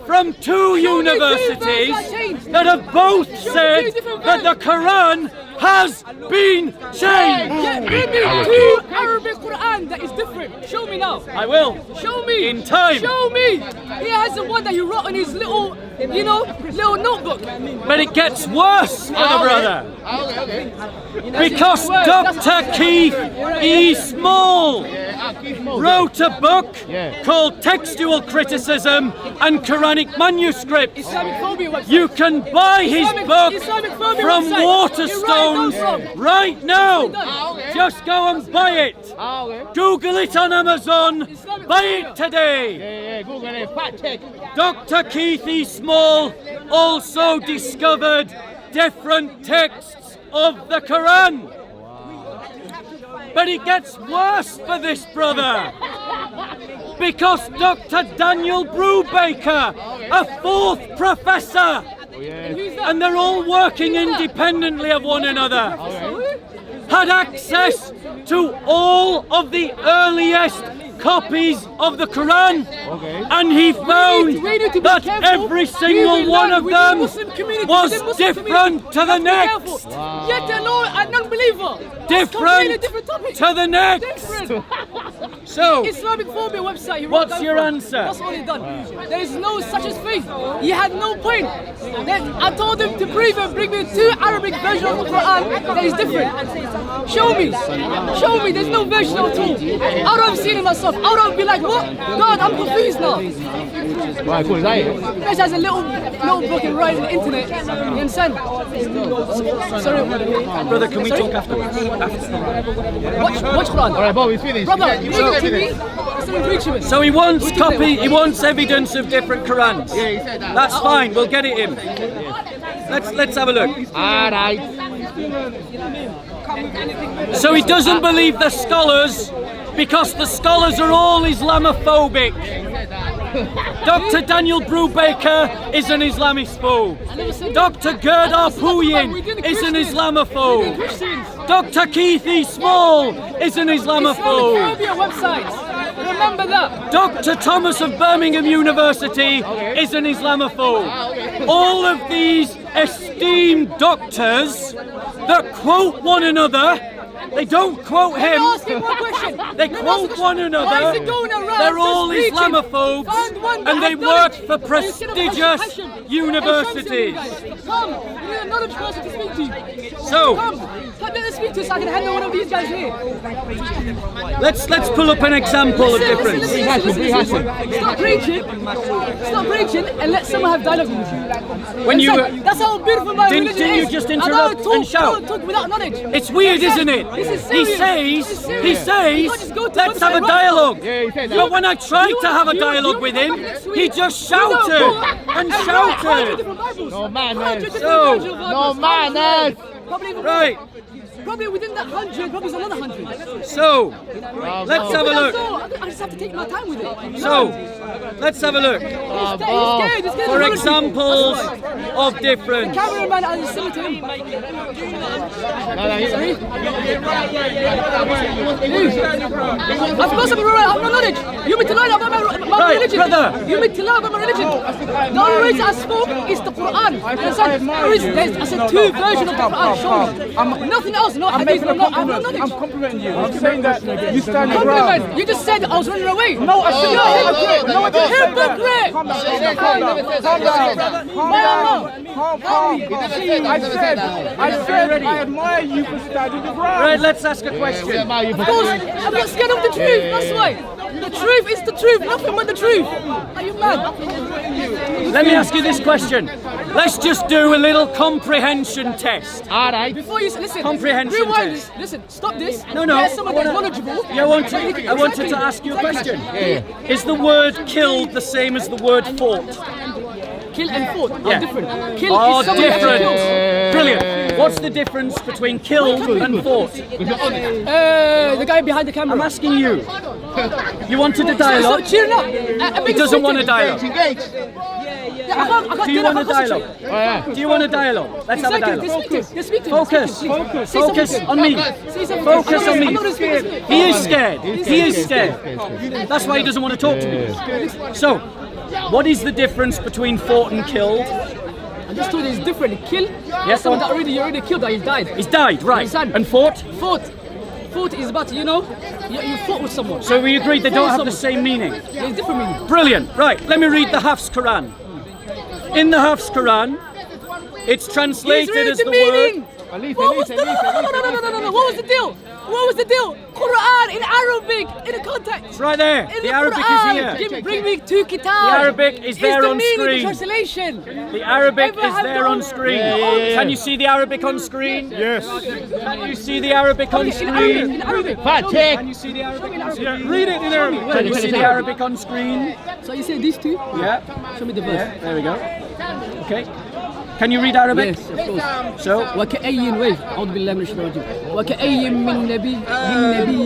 from 2 universities that have both said that the Quran has been changed. Yeah, give me 2 Arabic Quran that is different. Show me now. I will. Show me. In time. Show me. He has the one that he wrote in his little, little notebook. But it gets worse for the brother. Because Dr. Keith E. Small wrote a book called Textual Criticism and Quranic Manuscripts. Islamic phobia website. You can buy his book Islamic phobia from website. Waterstones You write those from. right now. Just go and buy it. Google it on Amazon. Buy it today. Google it, fact check. Dr. Keith E. Small also discovered different texts of the Quran. But it gets worse for this brother. Because Dr. Daniel Brubaker, a 4th professor, and they're all working independently of one another, had access to all of the earliest copies of the Quran, and he found that every single one of them was different to the next. Yet they're not an unbeliever. Different topic. to the next. Different. So, Islamic phobia website. He wrote what's that your from. answer? That's all he done. There is no such as faith. He had no point. Then I told him to bring me 2 Arabic versions of the Quran that is different. Show me. Show me. There's no version at all. I would have seen it myself. I would have been like, what? God, I'm confused now. Right, cool, is that it? This has a little book and write on the internet. You understand? Sorry. brother, can we talk afterwards? Watch Quran. Alright, Bob, it's finished. Brother, You leave said it to me. everything. Instead of preaching it. So he wants evidence of different Qurans. Yeah, he said that. That's fine, we'll get it in. Let's have a look. Alright. So he doesn't believe the scholars because the scholars are all Islamophobic. Dr. Daniel Brubaker is an Islamophobe. Dr. Gerdar Puyin is an Islamophobe. Dr. Keith E. Small is an Islamophobe. Islamophobia websites. Remember that. Dr. Thomas of Birmingham University is an Islamophobe. All of these esteemed doctors that quote one another, they don't quote him, Ask him one question. they quote one Why another, is he going around they're all just preaching? Islamophobes Find one that and they has work knowledge. for And instead of prestigious passion, universities. Come, we need a knowledge person to speak to. So, Come, let me speak to so I can handle one of these guys here. let's pull up an example of difference. Listen. Stop preaching, and let someone have dialogue with you. When you that's how beautiful my didn't religion you is. just I don't interrupt talk, and shout? I don't talk without knowledge. It's weird, isn't it? This is He serious. says, This is he serious. You can't says, just go to let's the have a website, dialogue. Yeah, he said that. But when I tried to have a dialogue with him, he just shouted and shouted. No manners. So, No manners. Right. Probably within that 100, probably another 100. So, let's have a look. I just have to take my time with it. So, let's have a look. He's scared. For examples of difference. Cameraman, I just send it to him. Sorry? Of course, I'm not knowledge. You mean to lie about my Right, religion? brother. You mean to lie about my religion? The only reason I spoke is the Quran. I said two versions of the Quran. Show me. Nothing else. No hadith. I'm not knowledge. I'm complimenting you. I'm saying that you stand your ground. Compliment. You just said I was running away. No, I said you're hypocrite. No, I didn't. Hypocrite. Calm down. Calm down. I said I admire you for standing your ground. Right, let's ask a question. Of course, I'm not scared of the truth. That's why. The truth is the truth. Nothing but the truth. Are you mad? Let me ask you this question. Let's just do a little comprehension test. All right. Before you listen, Comprehension rewind test. this. Listen, stop this. No. There's someone that's knowledgeable. Yeah, I wanted to ask you a question. Is the word killed the same as the word fought? Kill and fought are Yeah. different. Kill Oh, is someone that different. kills. Brilliant. What's the difference between killed and fought? The guy behind the camera. I'm asking you. You wanted a Stop dialogue? cheering up. He doesn't want a dialogue. I can't Do you want a dialogue? concentrate. Do you want a dialogue? Let's have a Exactly. dialogue. Just speak to him. Focus. Say something. Focus on me. Say something. Focus on I'm not me. scared. He is scared. He is scared. That's why he doesn't want to talk to me. So, what is the difference between fought and killed? I just told you it's different. Kill. Yes, someone go that on. you already killed. That he's died. He's died, right? Understand? And fought? Fought is about you fought with someone. So we agreed they don't have the Someone. same meaning. There's different meaning. Brilliant. Right, let me read the Hafs Quran. In the Hafs Quran, it's translated as the word. What was the no. What was the deal? What was the deal? Quran in Arabic in a context. It's right there. In The Arabic is here. Bring me two kitab. The Arabic is there on the meaning, screen. the translation. The Arabic Ever is have there the on own- screen. Can you see the Arabic on screen? Yes. Can you see the Arabic on In screen? Arabic. In Arabic. Can you see the Arabic on screen? Read it in Arabic. Can you see the Arabic on screen? So you say these two? Yeah. Show me the verse. Yeah, there we go. Okay. Can you read Arabic? Yes, of course. So, وكأي wave أعوذ بالله من الشيطان الرجيم وكأي من نبي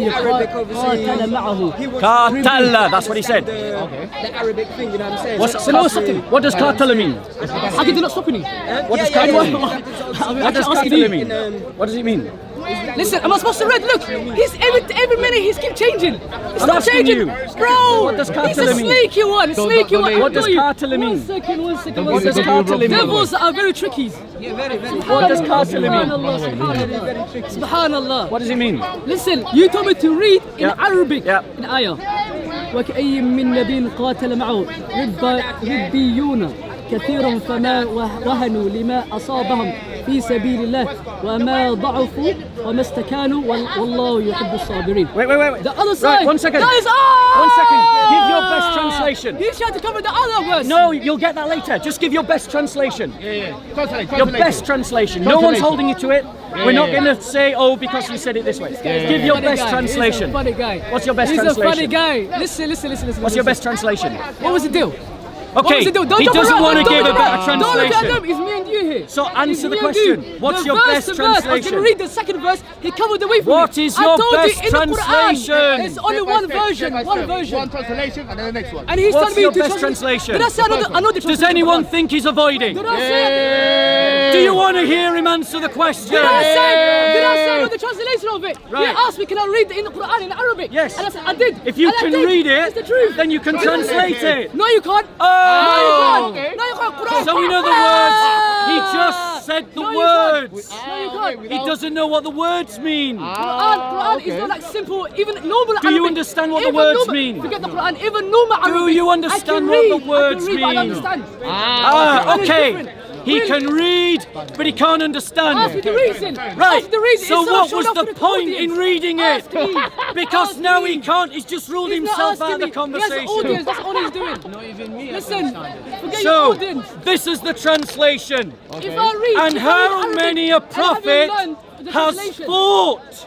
قاتل معه Qatala, that's what he said. The Arabic thing, you know what I'm saying? What does Qatala mean? How can you not stop me? What does Qatala mean? What does Qatala mean? What does it mean? Listen, am I supposed to read? Look, he's every minute he's keep changing. He's I'm not asking changing, you. bro. What does He's Qatala a mean? sneaky one. Sneaky one. What does Qatala mean? One second. What does Qatala mean? Devils are very tricky. What does Qatala mean? Subhanallah. Subhanallah. What does it mean? Listen, you told me to read in Yeah. Arabic. Yeah. In ayah. وكأي من نبي قاتل معه ربيون كثير فما وهنوا لما أصابهم في سبيل الله وما ضعفوا وما استكانوا والله يحب الصابرين. Wait. The other side. Right, 1 second. Guys, 1 second. Give your best translation. He's trying to cover the other verse. No, you'll get that later. Just give your best translation. Translate. Your best translation. No one's holding you to it. We're not going to say, oh, because you said it this way. Give your Funny best guy. translation. He's a funny guy. What's your best He's translation? a funny guy. Listen. What's your best translation? What was the deal? What Okay, does it do? Don't he jump doesn't around. want to Don't give a look better at them. Don't look at them. translation. It's me and you here. So It's answer the me and question. you. What's The your verse best to verse. I was translation? going to read the second verse. He covered away from What me. is I your told best you in the Quran, translation? It's only one version. One version. One translation and then the next one. And he's What's telling me your to best translation? Did I say another Does translation? anyone think he's avoiding? Did I say? Do you want to hear him answer the question? Did I say another translation of it? Right. He asked me, can I read in the Quran in Arabic? Yes. And I said, I did. If you And I can did. read It's the it, truth. then you can translate it. No, you can't. Oh! No, you can't. No, you can't. Quran. So in other words, he just said the No, you can't. words. No, you can't. He doesn't know what the words mean. Quran is not like simple, even normal Do you Arabic. understand what the Even words normal- mean? Forget the Quran, even normal Arabic. you I understand can what the read, words I can read, but I mean? don't understand. Ah, Quran is okay. different. He Really? can read, but he can't understand. Ask me the reason. Right. Ask the reason. So It's what shown was off the to point audience. in reading it? Ask me. Because Ask now me. he can't. He's just ruled He's not himself out asking of the me. conversation. He has an audience. That's all he's doing. Not even me. Listen. Forget your So audience. this is the translation. If I read, And if I read how Arabic, many a and I haven't prophet learned the has translation. fought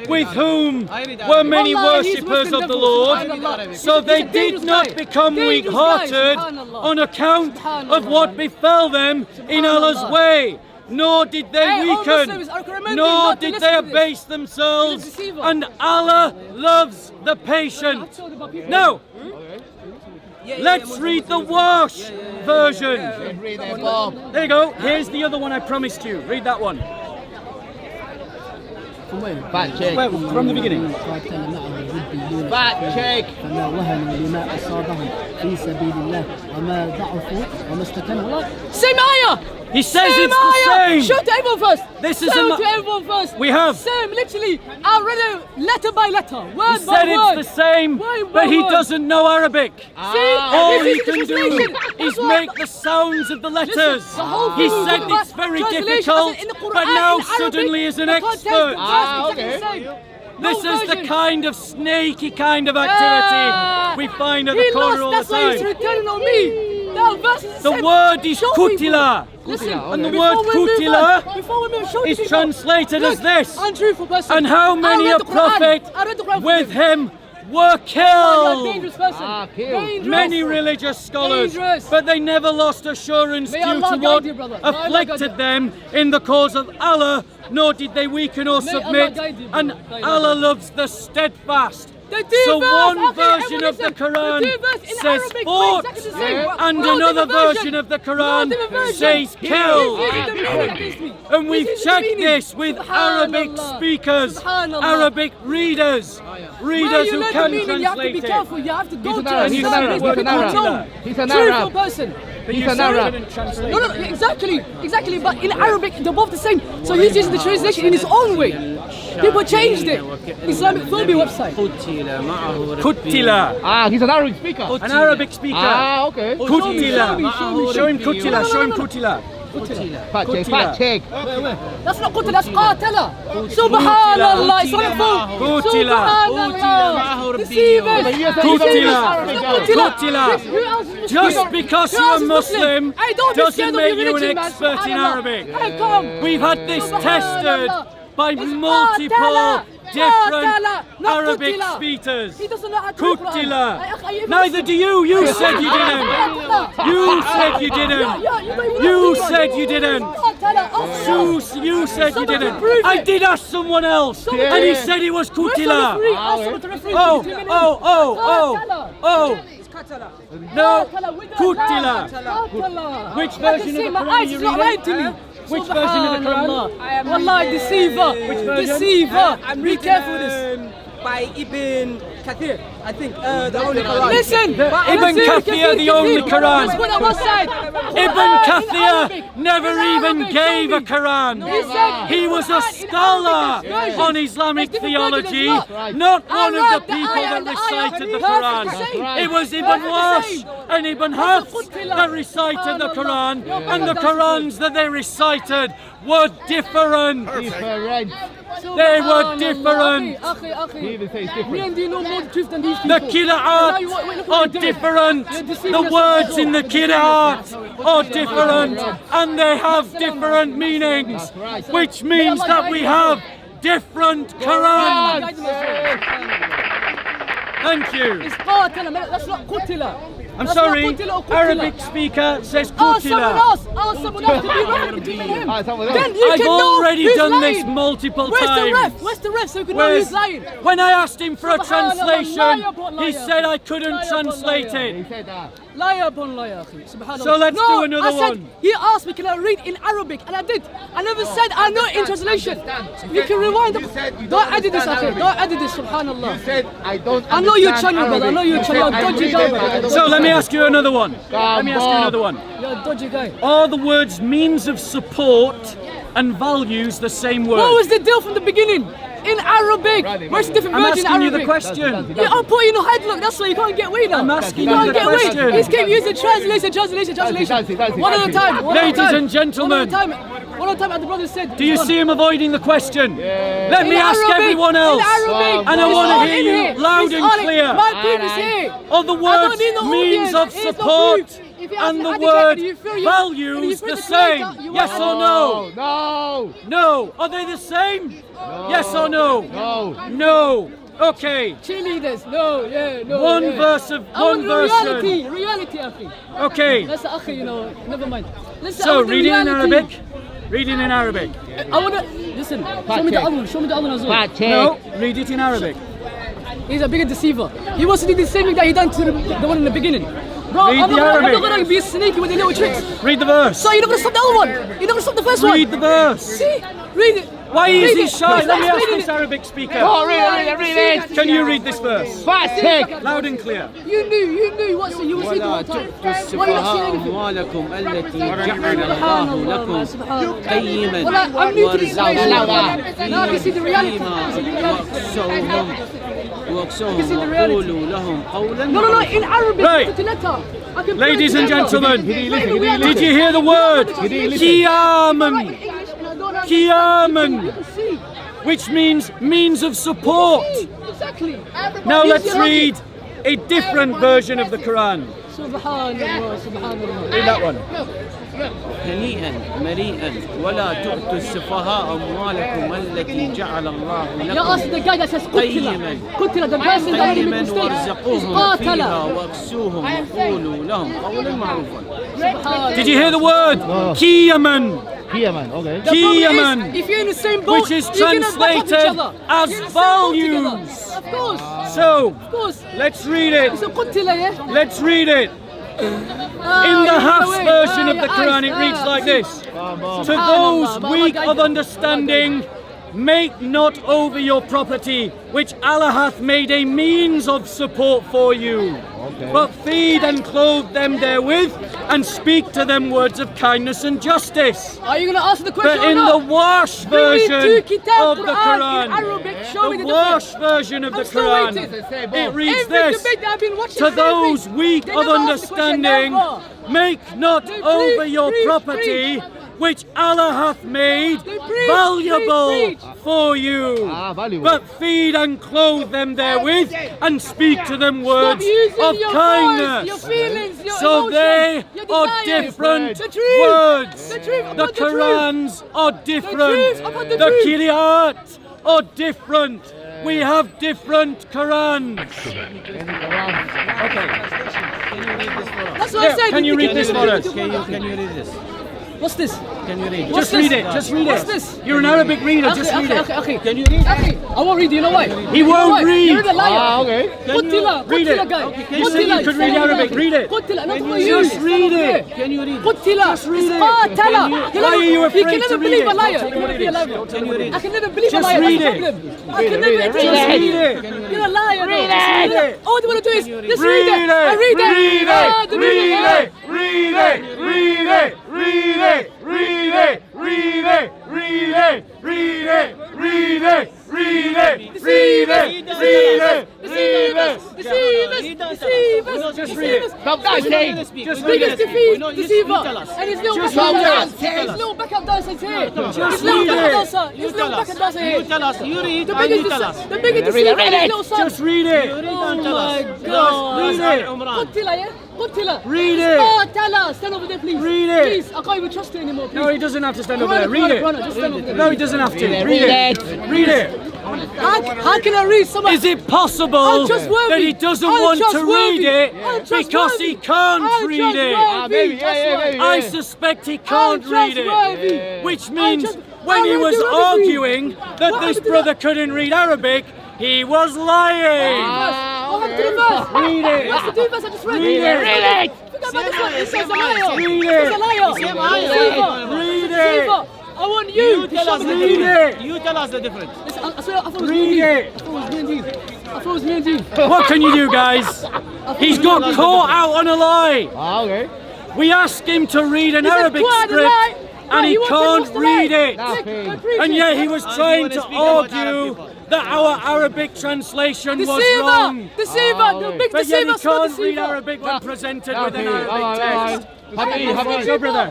with whom were many Wallahi, he's worshippers Muslim of the devil, Lord, subhanallah. so He's a they did dangerous not guy. become Dangerous weak-hearted guy, subhanallah. on account of Subhanallah. what befell them in Allah's Subhanallah. way. Nor did they Hey, all weaken, Muslims are recommending nor not to did listen they to this. abase themselves, He's a deceiver. and Allah loves the patient. Now, let's read the Wash version. There you go. Here's the other one I promised you. Read that one. Fact check. Well, from the beginning. Fact check. فما وهنوا لما أصابهم في سبيل الله وما ضعفوا وما استكانوا. Same ayah. He says Same it's the ayah. same. Show to everyone first. This is Show a- to everyone first. We have. Same, literally. I read it letter by letter, word He by said word. it's the same, Word but by he word. doesn't know Arabic. See, All this he is the can do translation. is That's what- make the sounds of the letters. Listen, the whole He thing is said about it's very translation, difficult, as in the Quran, but now in Arabic, suddenly is an the context, expert. the verse, exactly the same. No This is the version. kind of snaky kind of activity we find at the He corner lost, all that's the why he's time. returning on me. That verse is The same. word is Show people. kutila. Listen, And the before word we move kutila on, before we move, show is people. translated Look, as this. Untruthful person. And how I many read a the Quran. prophet I read the Quran for with him. him were You're a killed. dangerous person. Dangerous. Many religious scholars, Dangerous. but they never lost assurance May due Allah to guide what you, brother. May Allah guide afflicted you. them in the cause of Allah, nor did they weaken or May submit. Allah guide you, And brother. Guide Allah you. loves the steadfast. The two So verse, one okay, version everyone of the listen. Quran The two verse in says Arabic, fought, exactly the same. and We're all another different version of the We're all Quran different versions. says killed. This is the meaning against me. And we've This is the checked meaning. this with Arabic Subhanallah. speakers, Subhanallah. Arabic readers, Where readers you who learn the can meaning, you have to be translate careful. it. You have to go He's an to Arab, a he's an service Arab, where he's an people Arab. know. He's an Truthful Arab. person. But He's you an said you Arab. didn't translate No, it. exactly. But in Arabic, they're both the same. So he's using the translation in his own way. People changed it. Islamic phobia website. Kutila. Ah, he's an Arabic speaker. An Arabic speaker. Ah, okay. Kutila. Show him Kutila. Show him Kutila. Fact check. Fact check. That's not qutila, that's qatala. Subhanallah, Islamic phobia. Kutila. Subhanallah. Deceivers. Kutila. Kutila. Kutila. Just because you're Muslim doesn't make you an expert in Arabic. Hey, come. We've had this tested by It's multiple qatala. different Qatala, not Arabic qutila. speakers. He doesn't know how to read Quran. Kutila. Neither do you. You said you didn't. You said you didn't. You said you didn't. You said you didn't. I did ask someone else, and he said it was Kutila. Oh. No, Kutila. Which version of the Quran are you reading? Which version of the Quran? Wallahi, deceiver. Which version? Deceiver. I'm Be reading, careful this. by Ibn Kathir, I think, the only Quran. Listen, Ibn Kathir, the only Quran. Let's go on one side. Ibn Kathir never even gave a Quran. He was a scholar on Islamic theology, not one of the people that recited the Quran. It was Ibn Wash and Ibn Hafs that recited the Quran, and the Qurans that they recited were different. They were different. He even says Me different. and you know more truth than these The people. Qira'at are different. The words in the Qira'at are different, and they have different meanings, which means that we have different Qurans. Thank you. It's qatala, that's not qutila. I'm That's not sorry, qutila or qutila. Arabic speaker says Ask someone qutila. else. Ask someone else to be referring between him. someone else. Then you I've can know already who's done lying. this multiple Where's times. the ref? Where's the ref so you can know Where's- who's lying? When I asked him for a Subhanallah, translation, liar upon he liar. said I couldn't Liar upon translate liar. it. He said that. Liar upon liar, akhi. Subhanallah. So let's no, do another I said, one. He asked me, can I read in Arabic? And I did. I never said I know in translation. You can rewind. You said you Don't don't edit this, understand akhi. Don't edit this, subhanallah. You said I don't I know you're understand channel, brother. I know Arabic. you're You channel. said, Dodgy I read guy, it, but I brother. don't So let me ask you another one. Let me ask you on. another one. You're a dodgy guy. Are the words means of support and values the same word? What was the deal from the beginning? In Arabic. Where's the different I'm words in asking you Arabic? the question. Yeah, I'll put you in a headlock. That's why you can't get away now. I'm asking you you can't the get away. question. He's kept using translation. One at a time. One at a Ladies time. and gentlemen. One at a time. One at a time. And the brother said. Do you see him avoiding the question? Let me In ask Arabic, everyone else. In Arabic, And I it's want all to hear in you here. loud It's and all in- clear. My proof is here. Are the I words don't need the means audience. of It's the support proof. If you and ask the me word handicap, you feel you- values you the feel the same? creator, you Yes want- or no? No. No. Are they the same? Yes or no? No. No. Okay. Cheerleaders. No, yeah, no. One yeah. verse of I want one the version. reality, akhi. Okay. That's the akhi, you know. Never mind. Listen, I So want the reading in reality. Arabic. Reading in Arabic. I want to listen. Show me the check. other one. Show me the other one as well. Fact check. No. Read it in Arabic. He's a bigger deceiver. He wants to do the same thing that he done to the one in the beginning. Bro, Read I'm the not Arabic. gonna be sneaky with the little tricks. Read the verse. So you're not gonna stop the other one. You're not gonna stop the first one. Read the verse. See? Read it. Why is Read he it. shy? He's Let me not ask reading this it. Arabic speaker. Oh, read it. Can you read this verse? Fact check. Loud and clear. You knew what you were saying the whole time. Why you not saying anything? أموالكم التي جعل الله لكم قيما Well, I'm new to the situation. وارزقوهم Now I can see the reality. فيما I can see the reality. واكسوهم You can see the reality. وقولوا لهم قولا No, in Arabic. Right. Put the letter. I can put Ladies it and together. gentlemen, Listen. did you hear the word? Right Qiyaman, in English and I don't understand. Qiyaman, You can see. which means means of support. Exactly. Now Use let's your logic. read a different version of the Quran. Subhanallah, subhanallah. Read that one. هنيئا مريئا ولا تؤتوا السفهاء أموالكم التي جعل الله You لكم ask the guy that says قيما Qutila, the person that made قيما mistake. Is وارزقوهم فيها qatala. واكسوهم وقولوا لهم قولا معروفا. Did you hear the word? Qiyaman, Here, man. Okay. The problem is, Qiyaman, if you're in the same boat, which is you cannot back up each translated other. as You're in the same boat together. values. Of course, So of course. let's read it. So Qutila, yeah? Let's read it. In the Hafs version of the Quran, it reads like this. To those weak of understanding, make not over your property, which Allah hath made a means of support for you. But feed and clothe them therewith, and speak to them words of kindness and justice. Are you going to answer the question But or in not? the Wash Bring me version two kitab of the Quran, in Arabic. Show me the the Wash difference. version of I'm the still Quran, waiting. it reads Every this. debate that I've been watching, To same thing. those weak They of never ask the question, understanding, never. make not They over preach, your preach, property, which Allah hath made They preach, valuable preach. for you. Valuable. But feed and clothe them therewith, and speak to them Stop words using of your kindness. voice, your feelings, your So emotions, they your are desires. different The truth. words. The truth The about the truth. Qurans are different. truth about the The truth. Qira'at are different. We have different Qurans. Okay. That's what I Yeah, said. can you read this for us? Can you read this? What's this? Can you read What's Just read this? it. Just read What's it. this? You're an Arabic reader. Just read it. Okay. Can you read? I won't read. You know why? He won't read. You're the liar. Ah, okay. Qutila, read Qutila it? guy. Okay, you said you could read Arabic. Read it. Qutila, not for you you. just read it? Can you read? Qutila. Just read it. Qatala. Why are you afraid You can to never read believe it? a liar. Don't tell me You what can it never is. be a liar. Can you read? I can never believe a Just liar. read That's it. the problem. I can never Just believe read it. You're a liar. Read Just it. read it. All you want to do is just Read read it. it. I read it. Read Ah, the reading, it. Read it. Read it. Read it. Read it. Read it. Read it. Read it. Read it. Read it. Read it. Read it. Deceivers! Just read it. Stop dancing. Just read Biggest it. deceiver! And his little Just backup read it. dancer! His little backup dancer is here! His read little backup it. dancer! His little backup dancer here! You tell us. You read The and you biggest tell us. the biggest Read it, deceiver read is his it. little son! Just read it. Oh my god! Qutila, yeah? Qutila. Read it. Qatala. Stand over there, please. Read it. Please, I can't even trust you anymore, please. No, he doesn't have to stand over there. Read it. Just stand over there. No, he doesn't have to. Read it. Read it. How can I read someone? Is it possible that he doesn't want to read it because he can't read it? I suspect he can't read it. Which means when he was arguing that this brother couldn't read Arabic, he was lying. What happened to the verse? Read it. What's the two verse I just read? Read it. Read it. Forget about this one. It says a liar. Read It says it. a liar. Read it. Siva, I want you to show me the Read difference. it. You tell us the difference. I swear, I thought it was Read me and it. you. I thought it was me and you. What can you do, guys? He's got caught out on a lie. Okay. We asked him to read an He said, Arabic "Quiet, script lie." and No, he wants can't us to read lie. it. Look, And yet he was trying to speak about argue Arab people. that our Arabic translation was Deceiver! wrong. Deceiver! The big But yet he deceiver, small can't read deceiver. Arabic when presented with an Okay, Arabic text. Happy. So, brother,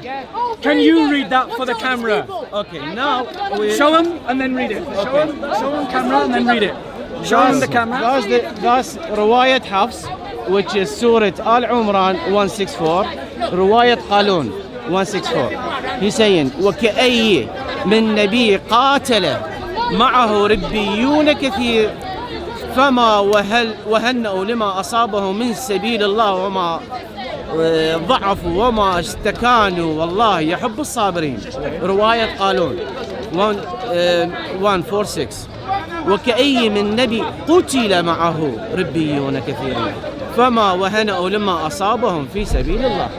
can you read that for the camera? Okay, now we Show him and then read it. Show him camera and then read it. Show him the camera. That's رواية حفص, which is Surah Al Imran 164, رواية قالون 164. He's saying وكأي من نبي قاتل معه ربيون كثير فما وهنأوا لما أصابه من سبيل الله وما ضعفوا وما استكانوا والله يحب الصابرين. رواية قالون 146. وكأي من نبي قتل معه ربيون كثيرون فما وهنأوا لما أصابهم في سبيل الله.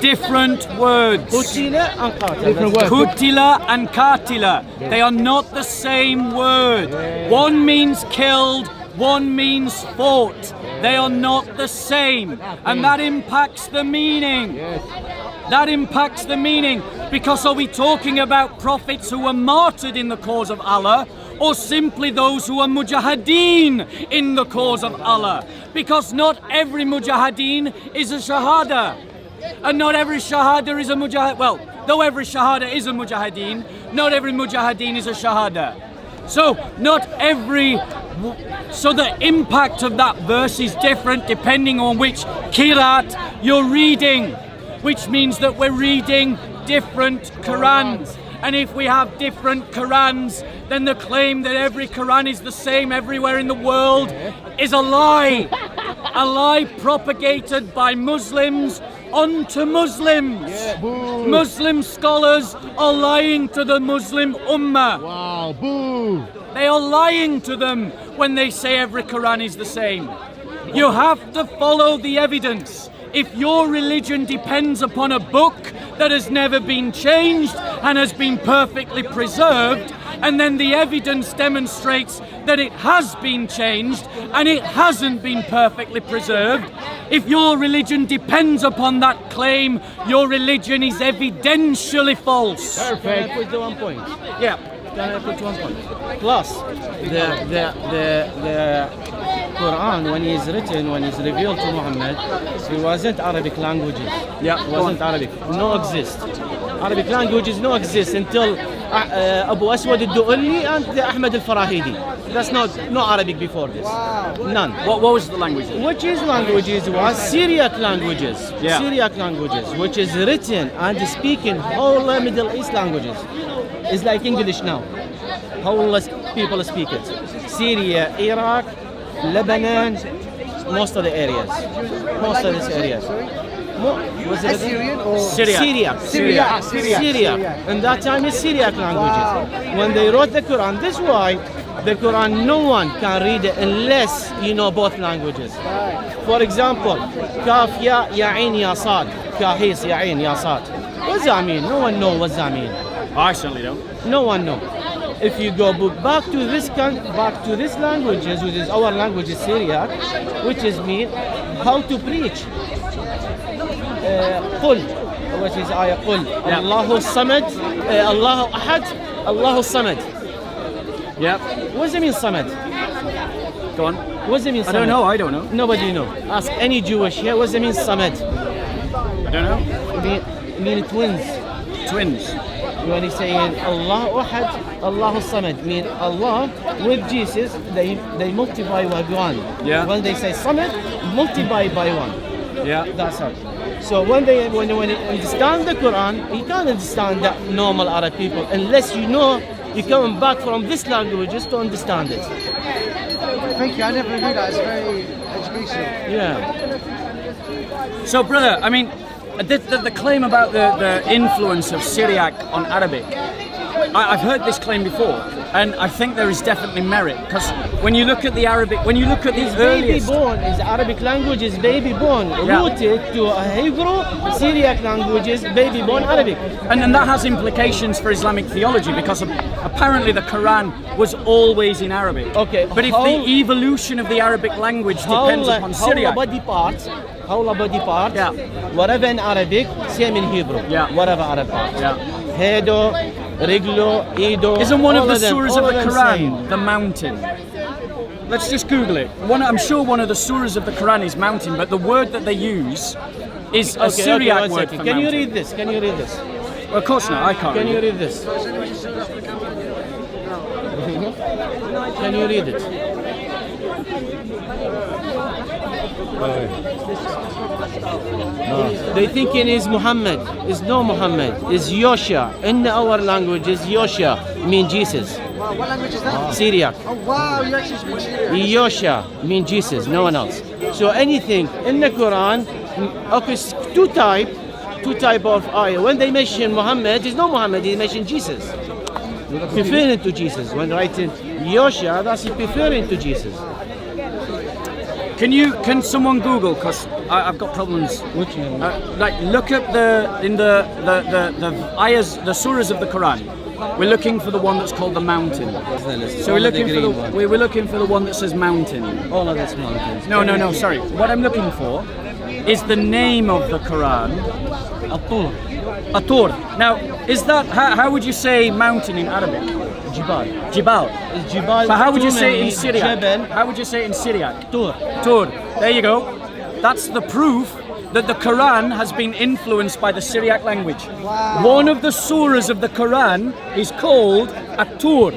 Different words. قتل and قاتل. Different words. Kutila and katila. They are not the same word. One means killed, one means fought. They are not the same. And that impacts the meaning. That impacts the meaning. Because are we talking about prophets who were martyred in the cause of Allah, or simply those who are mujahideen in the cause of Allah? Because not every mujahideen is a shahada. And not every shahada is a mujahid. Well, though every shahada is a mujahideen, not every mujahideen is a shahada. So the impact of that verse is different depending on which kirat you're reading, which means that we're reading different Qurans. And if we have different Qurans, then the claim that every Quran is the same everywhere in the world is a lie. A lie propagated by Muslims onto Muslims. Muslim scholars are lying to the Muslim Ummah. Wow, boo! They are lying to them when they say every Quran is the same. You have to follow the evidence. If your religion depends upon a book that has never been changed and has been perfectly preserved, and then the evidence demonstrates that it has been changed and it hasn't been perfectly preserved, if your religion depends upon that claim, your religion is evidentially false. Perfect. Can I put the 1 point? Yeah. Can I put 1 point? Plus, the Quran, when it's written, when it's revealed to Muhammad, it wasn't Arabic languages. Yeah. It wasn't Arabic. No exist. Arabic languages no exist until Abu Aswad al-Du'ali and Ahmed al-Farahidi. That's no Arabic before this. None. What was the language? Which is languages was Syriac languages. Yeah. Syriac languages, which is written and speaking whole Middle East languages. It's like English now. Whole people speak it. Syria, Iraq, Lebanon, most of the areas. Most of these areas. Was it Assyrian or Syria. Syria. And that time is Syriac languages. When they wrote the Quran, this is why the Quran no one can read it unless you know both languages. For example, Kaf ya Ain ya Sad, Kahis ya Ain ya Sad. What's that mean? No one knows what's that mean. I certainly don't. No one knows. If you go back to this languages, which is our language is Syriac, which is mean how to preach. قل which is ayah قل الله الصمد الله أحد الله الصمد. Yeah. What does it mean Samad? Go on. What does it mean Samad? I don't know. Nobody know. Ask any Jewish here, what does it mean Samad? I don't know. Mean twins. Twins. when he's saying Allah Ahad, Allah Samad, mean Allah with Jesus, they multiply by one. Yeah. When they say Samad, multiply by one. Yeah. That's all. So when they understand the Quran, you can't understand that normal Arab people unless you know you're coming back from this language just to understand it. Thank you. I never knew that. It's very educational. Yeah. So, brother, I mean, the claim about the influence of Syriac on Arabic, I've heard this claim before, and I think there is definitely merit, because when you look at the Arabic, when you look at the earliest... Baby born is Arabic language is baby born, rooted to a Hebrew, Syriac language is baby born Arabic. And then that has implications for Islamic theology, because apparently the Quran was always in Arabic. Okay. But if the evolution of the Arabic language depends upon Syriac... body parts, whatever in Arabic, same in Hebrew. Yeah. Whatever Arab parts. Yeah. Hedo, Riglo, Ido. Isn't one of the them, surahs of the them Quran same. the mountain? Let's just Google it. I'm sure one of the surahs of the Quran is mountain, but the word that they use is a Syriac word for Can you mountain. read this? Can you read this? Well, of course not, I can't Can read you it. read this? Can you read it? They thinking is Muhammad. Is no Muhammad. Is Yosha. In our language is Yosha, mean Jesus. Wow, what language is that? Syriac. Oh wow, you actually speak Syriac. Yosha mean Jesus, no one else. So anything in the Quran, okay, two type of ayah. When they mention Muhammad, it's no Muhammad, they mention Jesus. Referring to Jesus. When writing Yosha, that's referring to Jesus. Can someone Google? Because I've got problems. Which one? Like look at the ayahs, the surahs of the Quran. We're looking for the one that's called the mountain. So we're looking for we're looking for the one that says mountain. All of this mountains. No. Sorry. What I'm looking for is the name of the Quran. Atur. Atur. Now, is that how would you say mountain in Arabic? Jibal. Jibal. Is Jibal. But how would you say it in Syriac? Jebel. How would you say it in Syriac? Tur. Tur. There you go. That's the proof that the Quran has been influenced by the Syriac language. Wow. One of the surahs of the Quran is called At-Tur.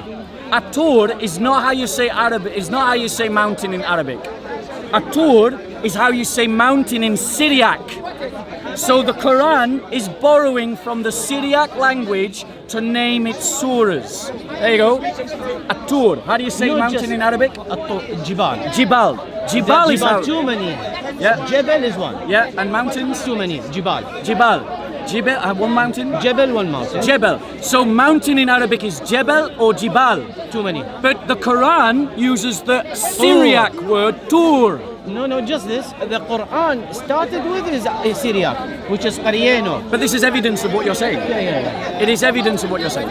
At-Tur is not how you say Arabic. Is not how you say mountain in Arabic. At-Tur is how you say mountain in Syriac. So the Quran is borrowing from the Syriac language to name its surahs. There you go. At-Tur. How do you say mountain in Arabic? Jibal. Jibal. Jibal is how... too many. Yeah. Jebel is one. Yeah, and mountains? Too many. Jibal. Jibal. Jibal, one mountain? Jebel, one mountain. Jebel. So mountain in Arabic is Jebel or Jibal. Too many. But the Quran uses the Syriac word Tur. No, just this. The Quran started with is Syriac, which is Qaryeno. But this is evidence of what you're saying. Yeah. It is evidence of what you're saying.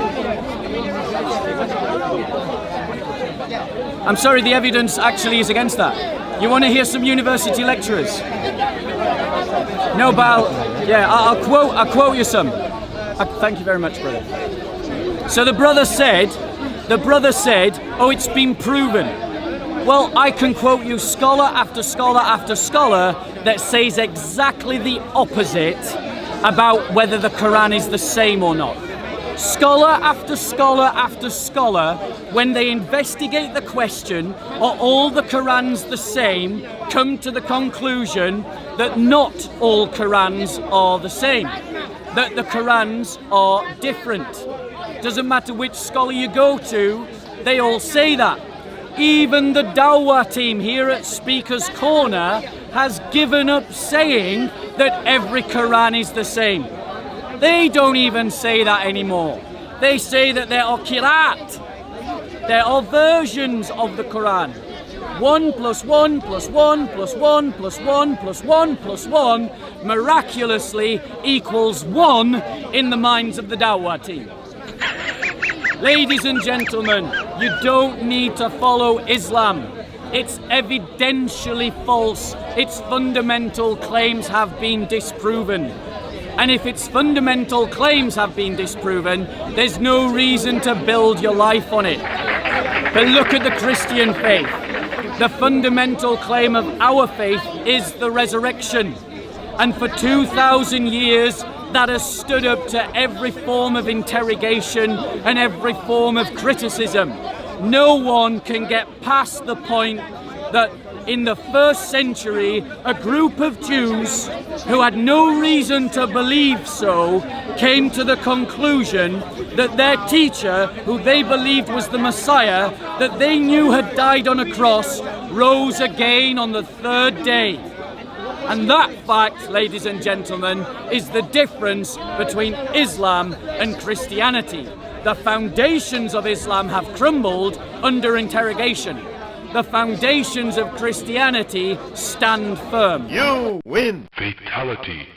I'm sorry, the evidence actually is against that. You want to hear some university lecturers? No, but I'll quote you some. Thank you very much, brother. So the brother said, oh, it's been proven. Well, I can quote you scholar after scholar after scholar that says exactly the opposite about whether the Quran is the same or not. Scholar after scholar after scholar, when they investigate the question, are all the Qurans the same, come to the conclusion that not all Qurans are the same, that the Qurans are different. Doesn't matter which scholar you go to, they all say that. Even the Dawah team here at Speaker's Corner has given up saying that every Quran is the same. They don't even say that anymore. They say that there are qiraat. There are versions of the Quran. 1 + 1 + 1 + 1 + 1 + 1 + 1 miraculously equals 1 in the minds of the Dawah team. Ladies and gentlemen, you don't need to follow Islam. It's evidentially false. Its fundamental claims have been disproven. And if its fundamental claims have been disproven, there's no reason to build your life on it. But look at the Christian faith. The fundamental claim of our faith is the resurrection. And for 2,000 years, that has stood up to every form of interrogation and every form of criticism. No one can get past the point that in the 1st century, a group of Jews who had no reason to believe so came to the conclusion that their teacher, who they believed was the Messiah, that they knew had died on a cross, rose again on the 3rd day. And that fact, ladies and gentlemen, is the difference between Islam and Christianity. The foundations of Islam have crumbled under interrogation. The foundations of Christianity stand firm. You win. Fatality.